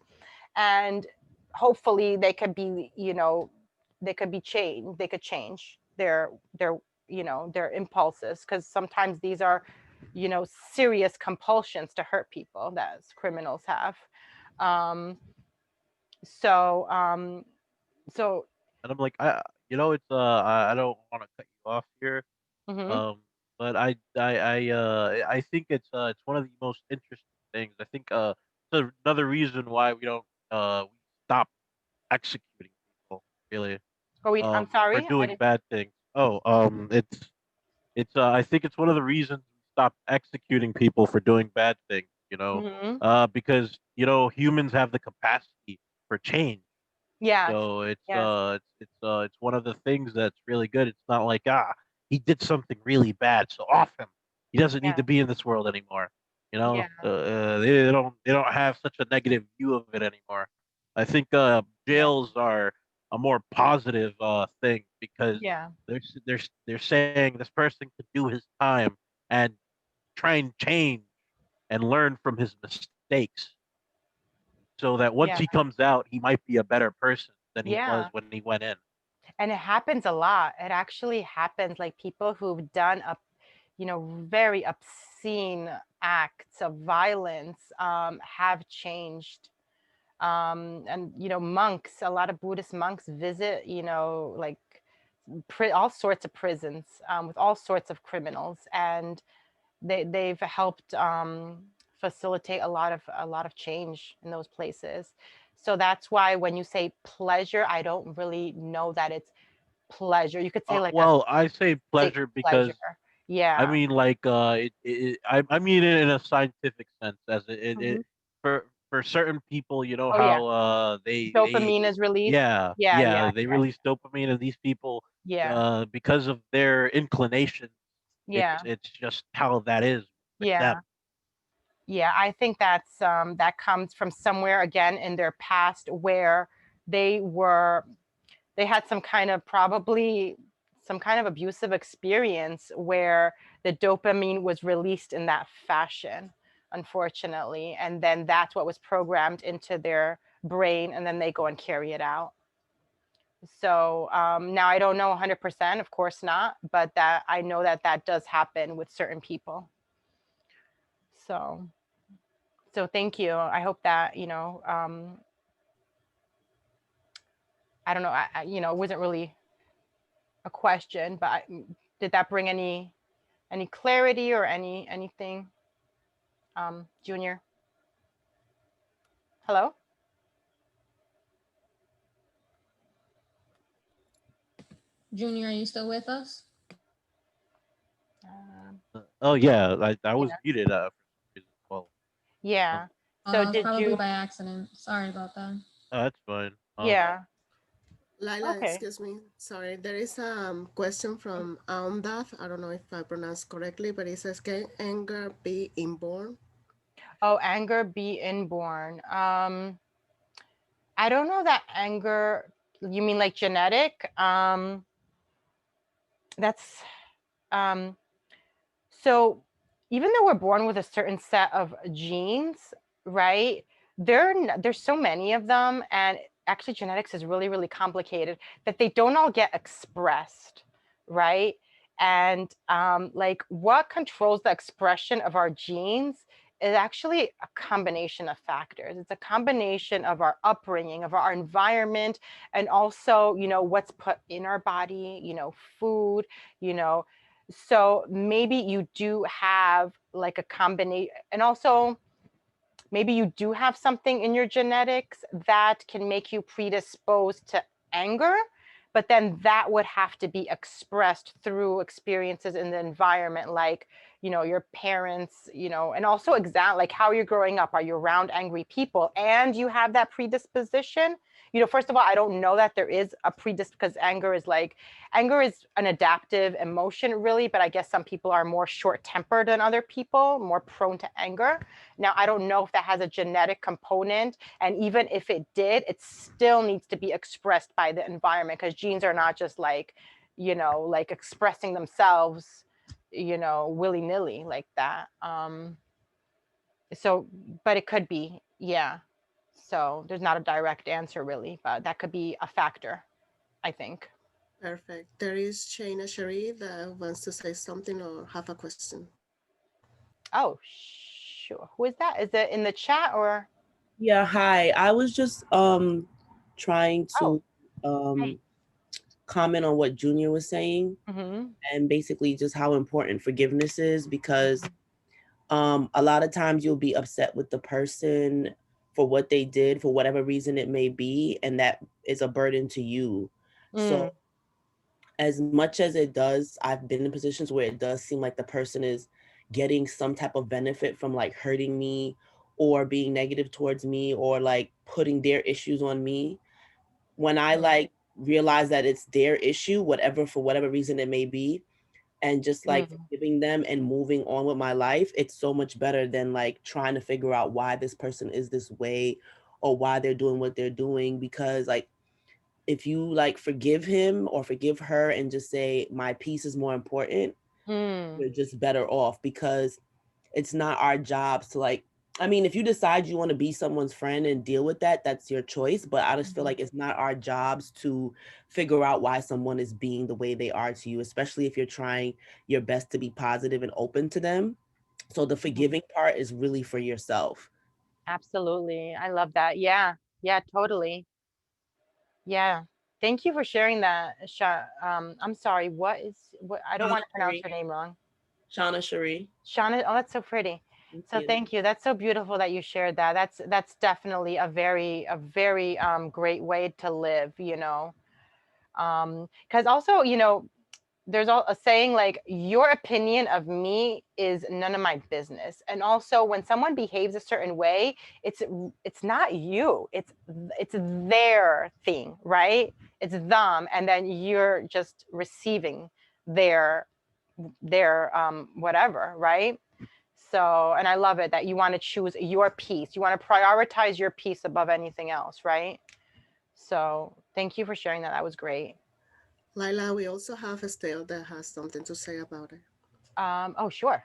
Speaker 4: And hopefully they could be changed. They could change their impulses, because sometimes these are, serious compulsions to hurt people that criminals have. Um, so, so,
Speaker 8: And I'm like, it's I don't want to cut you off here.
Speaker 4: mhm.
Speaker 8: Um, but I think it's one of the most interesting things. I think it's another reason why we stop executing people, really,
Speaker 4: I'm sorry.
Speaker 8: for
Speaker 4: I
Speaker 8: doing
Speaker 4: didn't.
Speaker 8: bad things. Oh, it's I think it's one of the reasons we stop executing people for doing bad things,
Speaker 4: Mhm.
Speaker 8: because humans have the capacity for change.
Speaker 4: Yes.
Speaker 8: So
Speaker 4: Yes.
Speaker 8: it's one of the things that's really good. It's not like, he did something really bad, so off him. He doesn't need
Speaker 4: Yeah.
Speaker 8: to be in this world anymore.
Speaker 4: Yeah.
Speaker 8: They don't have such a negative view of it anymore. I think
Speaker 4: Yeah.
Speaker 8: jails are a more positive thing, because
Speaker 4: Yeah.
Speaker 8: they're saying this person could do his time and try and change and learn from his mistakes, so that once
Speaker 4: Yeah.
Speaker 8: he comes out, he might be a better person than he was
Speaker 4: Yeah.
Speaker 8: when he went in.
Speaker 4: And it happens a lot. It actually happens, like people who've done very obscene acts of violence have changed. And monks, a lot of Buddhist monks visit, like all sorts of prisons with all sorts of criminals, and they've helped facilitate a lot of change in those places. So that's why when you say pleasure, I don't really know that it's pleasure. You could say like a
Speaker 8: Well, I say
Speaker 4: sick
Speaker 8: pleasure
Speaker 4: pleasure.
Speaker 8: because I
Speaker 4: Yeah.
Speaker 8: mean, like, I mean it in a scientific sense, as
Speaker 4: Hmm.
Speaker 8: for certain people, you know
Speaker 4: Oh yeah.
Speaker 8: how they
Speaker 4: Dopamine is released. Yeah, yeah,
Speaker 8: they
Speaker 4: yeah,
Speaker 8: release dopamine, and these people,
Speaker 4: yeah,
Speaker 8: because of their inclination,
Speaker 4: yeah,
Speaker 8: it's just how that is with them.
Speaker 4: yeah. Yeah, I think that comes from somewhere again in their past where they were they had some kind of probably some kind of abusive experience where the dopamine was released in that fashion, unfortunately, and then that's what was programmed into their brain, and then they go and carry it out. So now I don't know 100%, of course not, but that I know that that does happen with certain people. So thank you. I hope that I don't know, it wasn't really a question, but did that bring any clarity or anything? Junior, hello.
Speaker 2: Junior, are you still with us?
Speaker 4: Um,
Speaker 8: Oh yeah, I was
Speaker 4: yeah,
Speaker 8: muted for some reason. Well, um,
Speaker 4: yeah. So
Speaker 2: It's
Speaker 4: did
Speaker 2: probably
Speaker 4: you?
Speaker 2: by accident. Sorry about that.
Speaker 8: that's fine.
Speaker 4: Yeah.
Speaker 6: Lyla,
Speaker 4: Okay.
Speaker 6: excuse me. Sorry, there is a question from Aumdath. I don't know if I pronounced correctly, but it says, "Can anger be inborn?"
Speaker 4: Oh, anger be inborn. I don't know that anger. You mean like genetic? That's um. So even though we're born with a certain set of genes, right? There's so many of them, and actually genetics is really really complicated that they don't all get expressed, right? And like what controls the expression of our genes is actually a combination of factors. It's a combination of our upbringing, of our environment, and also what's put in our body, food, you know so maybe you do have like a combination, and also maybe you do have something in your genetics that can make you predisposed to anger, but then that would have to be expressed through experiences in the environment, like your parents, and also like how you're growing up. Are you around angry people and you have that predisposition? First of all, I don't know that there is a because anger is an adaptive emotion, really, but I guess some people are more short-tempered than other people, more prone to anger. Now, I don't know if that has a genetic component, and even if it did, it still needs to be expressed by the environment, because genes are not just like expressing themselves, willy-nilly like that. So, but it could be, yeah. So there's not a direct answer really, but that could be a factor, I think.
Speaker 6: Perfect. There is Shayna Sheree that wants to say something or have a question.
Speaker 4: Oh, sure. Who is that? Is it in the chat or?
Speaker 9: Yeah, hi. I was just trying
Speaker 4: Oh,
Speaker 9: to
Speaker 4: hey.
Speaker 9: comment on what Junior was saying,
Speaker 4: Mm-hmm.
Speaker 9: and basically just how important forgiveness is, because a lot of times you'll be upset with the person for what they did for whatever reason it may be, and that is a burden to you. So as much as it does, I've been in positions where it does seem like the person is getting some type of benefit from like hurting me or being negative towards me or like putting their issues on me. When I like realize that it's their issue, whatever, for whatever reason it may be, and just like forgiving them and moving on with my life, it's so much better than like trying to figure out why this person is this way or why they're doing what they're doing. Because like if you like forgive him or forgive her and just say my peace is more important, you're just better off, because it's not our jobs to like, I mean, if you decide you want to be someone's friend and deal with that, that's your choice. But I just feel like it's not our jobs to figure out why someone is being the way they are to you, especially if you're trying your best to be positive and open to them. So the forgiving part is really for yourself.
Speaker 4: Absolutely. I love that. Yeah. Yeah, totally. Yeah. Thank you for sharing that, I'm sorry, what I don't want to pronounce your name wrong.
Speaker 9: Shauna Cherie.
Speaker 4: Shauna, oh, that's so pretty. So thank you. That's so beautiful that you shared that. That's definitely a very great way to live, you know. Because also, you know, there's a saying like, your opinion of me is none of my business. And also when someone behaves a certain way, it's not you, it's their thing, right? It's them, and then you're just receiving their whatever, right? So, and I love it that you want to choose your peace, you want to prioritize your peace above anything else, right? So thank you for sharing that. That was great.
Speaker 10: Lyla, we also have Estelle that has something to say about it.
Speaker 4: Oh, sure.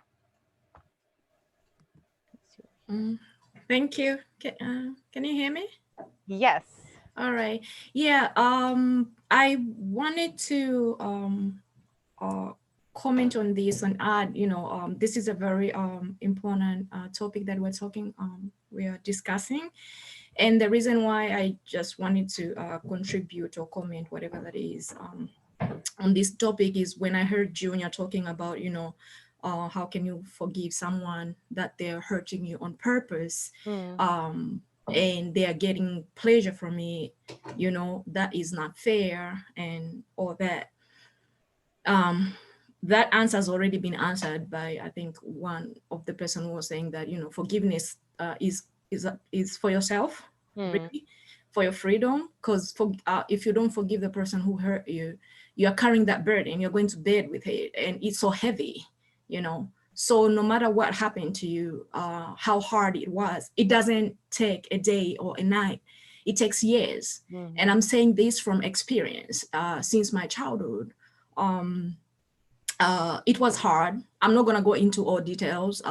Speaker 11: Thank you. Can you hear me?
Speaker 4: Yes.
Speaker 11: All right. Yeah. I wanted to comment on this and add, you know, this is a very important topic that we are discussing. And the reason why I just wanted to contribute or comment, whatever that is, on this topic is when I heard Junior talking about, you know, how can you forgive someone that they're hurting you on purpose, and they are getting pleasure from it, you know, that is not fair, and all that. That answer has already been answered by, I think, one of the person who was saying that, you know, forgiveness is for yourself, really, for your freedom. Because if you don't forgive the person who hurt you, you are carrying that burden. You're going to bed with it, and it's so heavy, you know. So no matter what happened to you, how hard it was, it doesn't take a day or a night. It takes years. And I'm saying this from experience. Since my childhood, it was hard. I'm not gonna go into all details.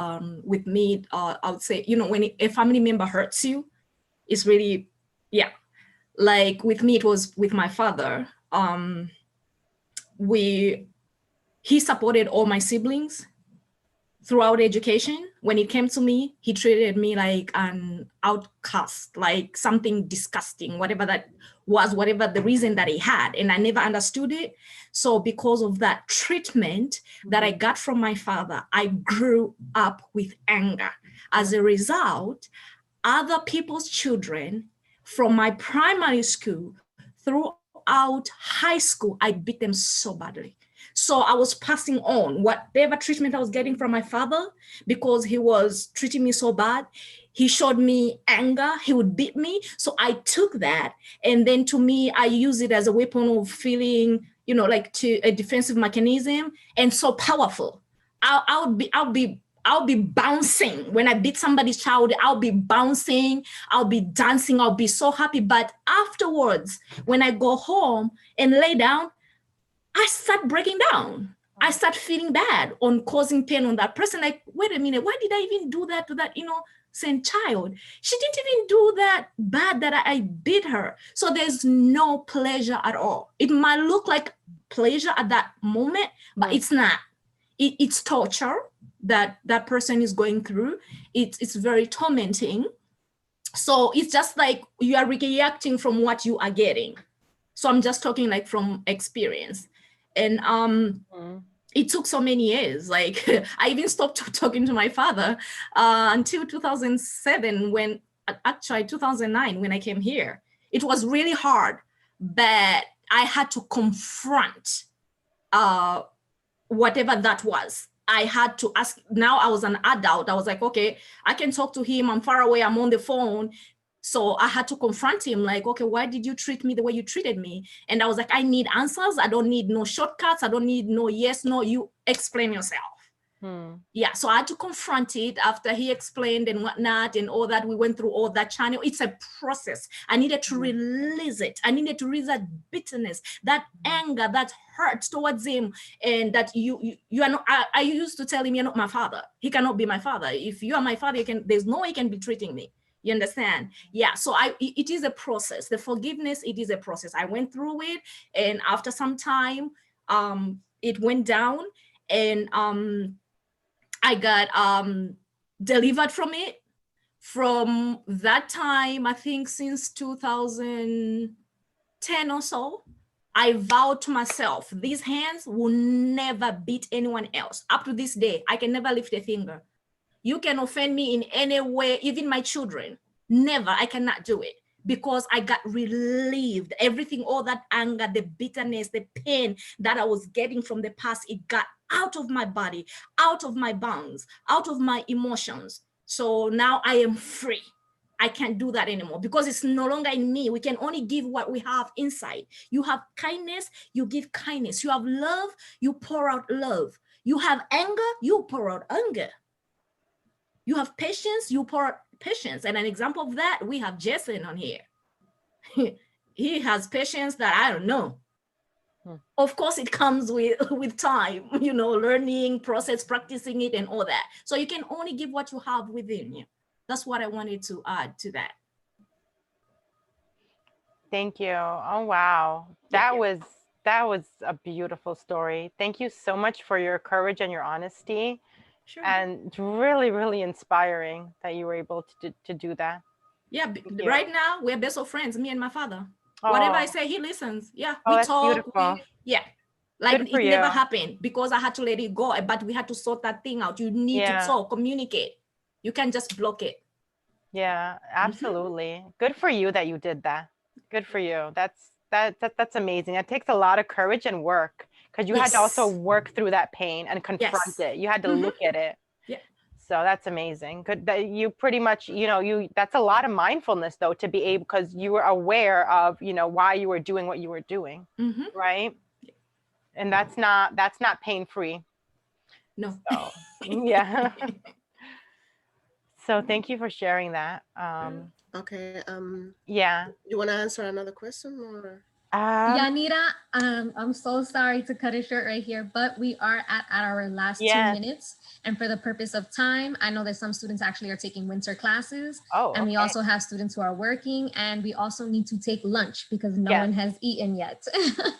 Speaker 11: With me, I would say, you know, when a family member hurts you, it's really, yeah. Like with me, it was with my father. He supported all my siblings throughout education. When it came to me, he treated me like an outcast, like something disgusting, whatever that was, whatever the reason that he had. And I never understood it. So because of that treatment that I got from my father, I grew up with anger. As a result, other people's children from my primary school throughout high school, I beat them so badly. So I was passing on whatever treatment I was getting from my father, because he was treating me so bad. He showed me anger, he would beat me. So I took that, and then to me, I use it as a weapon of feeling, you know, like to a defensive mechanism, and so powerful. I'll be bouncing. When I beat somebody's child, I'll be bouncing, I'll be dancing, I'll be so happy. But afterwards, when I go home and lay down, I start breaking down. I start feeling bad on causing pain on that person. Like, wait a minute, why did I even do that to that innocent child? She didn't even do that bad that I beat her. So there's no pleasure at all. It might look like pleasure at that moment, but it's not. It's torture that person is going through. It's very tormenting. So it's just like you are reacting from what you are getting. So I'm just talking like from experience. And it took so many years. Like I even stopped talking to my father until 2007, when actually 2009, when I came here. It was really hard, but I had to confront whatever that was. I had to ask. Now I was an adult. I was like, okay, I can talk to him. I'm far away. I'm on the phone. So I had to confront him, like, okay, why did you treat me the way you treated me? And I was like, I need answers. I don't need no shortcuts. I don't need no yes, no, you explain yourself. Yeah, so I had to confront it after he explained and whatnot and all that. We went through all that channel. It's a process. I needed to release it. I needed to release that bitterness, that anger, that hurt towards him. And that you are not, I used to tell him, you're not my father. He cannot be my father. If you are my father, there's no way he can be treating me. You understand? Yeah, so it is a process. The forgiveness, it is a process. I went through it, and after some time, it went down, and I got delivered from it. From that time, I think since 2000, 10 or so, I vowed to myself, these hands will never beat anyone else. Up to this day, I can never lift a finger. You can offend me in any way, even my children. Never, I cannot do it, because I got relieved. Everything, all that anger, the bitterness, the pain that I was getting from the past, it got out of my body, out of my bones, out of my emotions. So now I am free. I can't do that anymore because it's no longer in me. We can only give what we have inside. You have kindness, you give kindness. You have love, you pour out love. You have anger, you pour out anger. You have patience, you pour out patience. And an example of that, we have Jason on here. He has patience that I don't know. Of course, it comes with time, you know, learning, process, practicing it and all that. So you can only give what you have within you. That's what I wanted to add to that.
Speaker 4: Thank you. Oh, wow. That was a beautiful story. Thank you so much for your courage and your honesty.
Speaker 11: Sure.
Speaker 4: And it's really, really inspiring that you were able to do that.
Speaker 11: Yeah, right now we're best of friends, me and my father.
Speaker 4: Oh.
Speaker 11: Whatever I say, he listens. Yeah,
Speaker 4: Oh,
Speaker 11: we
Speaker 4: that's
Speaker 11: talk.
Speaker 4: beautiful.
Speaker 11: Like it never
Speaker 4: you.
Speaker 11: happened because I had to let it go, but we had to sort that thing out. You need to talk, communicate. You can't just block it.
Speaker 4: Yeah, absolutely. Good for you that you did that. Good for you. That's amazing. It takes a lot of courage and work, because you had to also work through that pain and confront it. You had to look at it.
Speaker 11: Yeah.
Speaker 4: So that's amazing. Good that you pretty much, you know, that's a lot of mindfulness though, to be able, because you were aware of, you know, why you were doing what you were doing, right? And that's not pain-free.
Speaker 11: No.
Speaker 4: So, yeah. So thank you for sharing that.
Speaker 10: Okay.
Speaker 4: Yeah.
Speaker 10: You want to answer another question or?
Speaker 2: Yanira, I'm so sorry to cut it short right here, but we are at our last 2 minutes. And for the purpose of time, I know that some students actually are taking winter classes. And we also have students who are working, and we also need to take lunch because no one has eaten yet.
Speaker 4: Oh,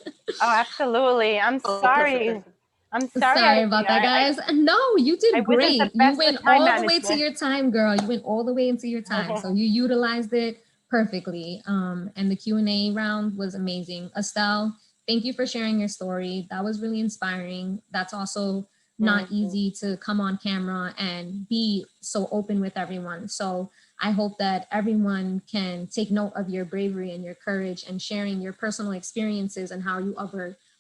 Speaker 4: absolutely. I'm sorry.
Speaker 2: Perfect.
Speaker 4: I'm sorry.
Speaker 2: Sorry about that, guys. No, you did great. You went all the way to your time, girl. You went all the way into your time. So you utilized it perfectly. And the Q&A round was amazing. Estelle, thank you for sharing your story. That was really inspiring. That's also not easy to come on camera and be so open with everyone. So I hope that everyone can take note of your bravery and your courage and sharing your personal experiences and how you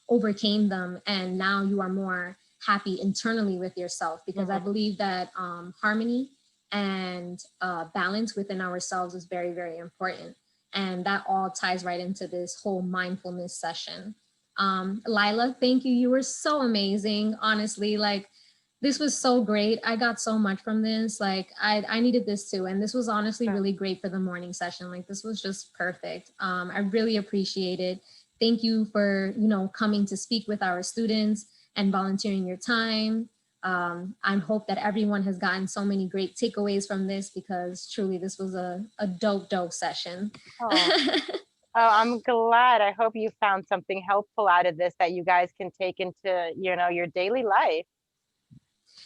Speaker 2: overcame them. And now you are more happy internally with yourself, because I believe that harmony and balance within ourselves is very, very important. And that all ties right into this whole mindfulness session. Lyla, thank you. You were so amazing. Honestly, like, this was so great. I got so much from this. Like, I needed this too. And this was honestly really great for the morning session. Like, this was just perfect. I really appreciate it. Thank you for, you know, coming to speak with our students and volunteering your time. I hope that everyone has gotten so many great takeaways from this, because truly this was a dope session.
Speaker 4: Oh, I'm glad. I hope you found something helpful out of this that you guys can take into, you know, your daily life.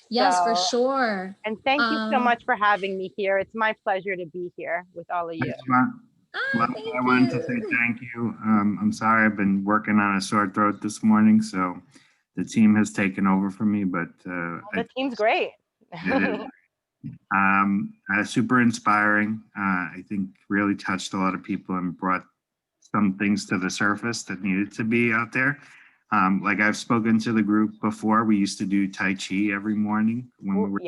Speaker 2: Yes, for sure.
Speaker 4: And thank you so much for having me here. It's my pleasure to be here with all of you.
Speaker 1: I wanted to say thank you. I'm sorry, I've been working on a sore throat this morning, so the team has taken over for me, but
Speaker 4: the team's great.
Speaker 1: Super inspiring. I think really touched a lot of people and brought some things to the surface that needed to be out there. Like, I've spoken to the group before. We used to do Tai Chi every morning when we were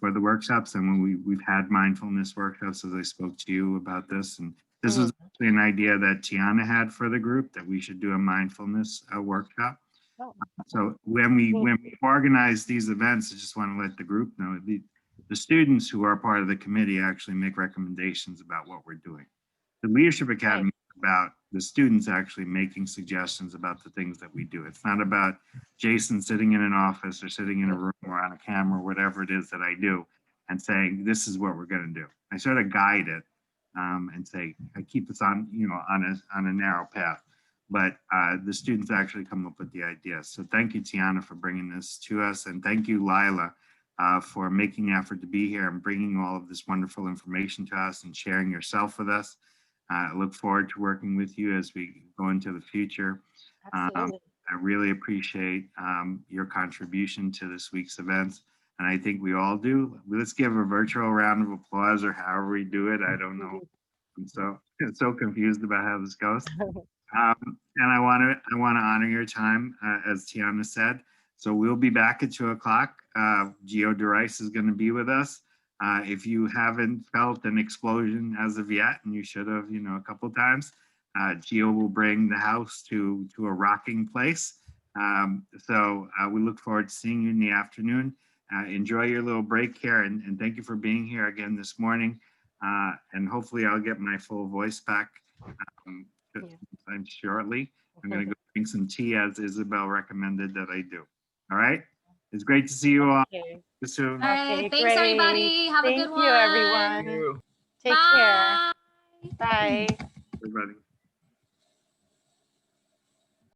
Speaker 1: for the workshops, and when we've had mindfulness workshops, as I spoke to you about this. And this was actually an idea that Tiana had for the group, that we should do a mindfulness workshop. So when we organize these events, I just want to let the group know, the students who are part of the committee actually make recommendations about what we're doing. The Leadership Academy is about the students actually making suggestions about the things that we do. It's not about Jason sitting in an office or sitting in a room or on a camera, or whatever it is that I do, and saying, this is what we're going to do. I sort of guide it and say, I keep us on, you know, on a narrow path. But the students actually come up with the ideas. So thank you, Tiana, for bringing this to us. And thank you, Lyla, for making the effort to be here and bringing all of this wonderful information to us and sharing yourself with us. I look forward to working with you as we go into the future.
Speaker 4: Absolutely.
Speaker 1: I really appreciate your contribution to this week's events, and I think we all do. Let's give a virtual round of applause, or however we do it. I don't know. I'm so confused about how this goes. And I want to honor your time, as Tiana said. So we'll be back at 2 o'clock. Gio DeRice is going to be with us. If you haven't felt an explosion as of yet, and you should have, a couple times, Gio will bring the house to a rocking place. So we look forward to seeing you in the afternoon. Enjoy your little break here, and thank you for being here again this morning. And hopefully I'll get my full voice back sometime shortly. I'm going to go drink some tea, as Isabel recommended that I do. All right. It's great to see you all.
Speaker 4: Okay.
Speaker 1: See you soon.
Speaker 2: All right.
Speaker 4: Okay,
Speaker 2: Thanks,
Speaker 4: great.
Speaker 2: everybody. Have a good
Speaker 4: Thank
Speaker 2: one.
Speaker 4: you, everyone. Take care. Bye.
Speaker 1: Everybody.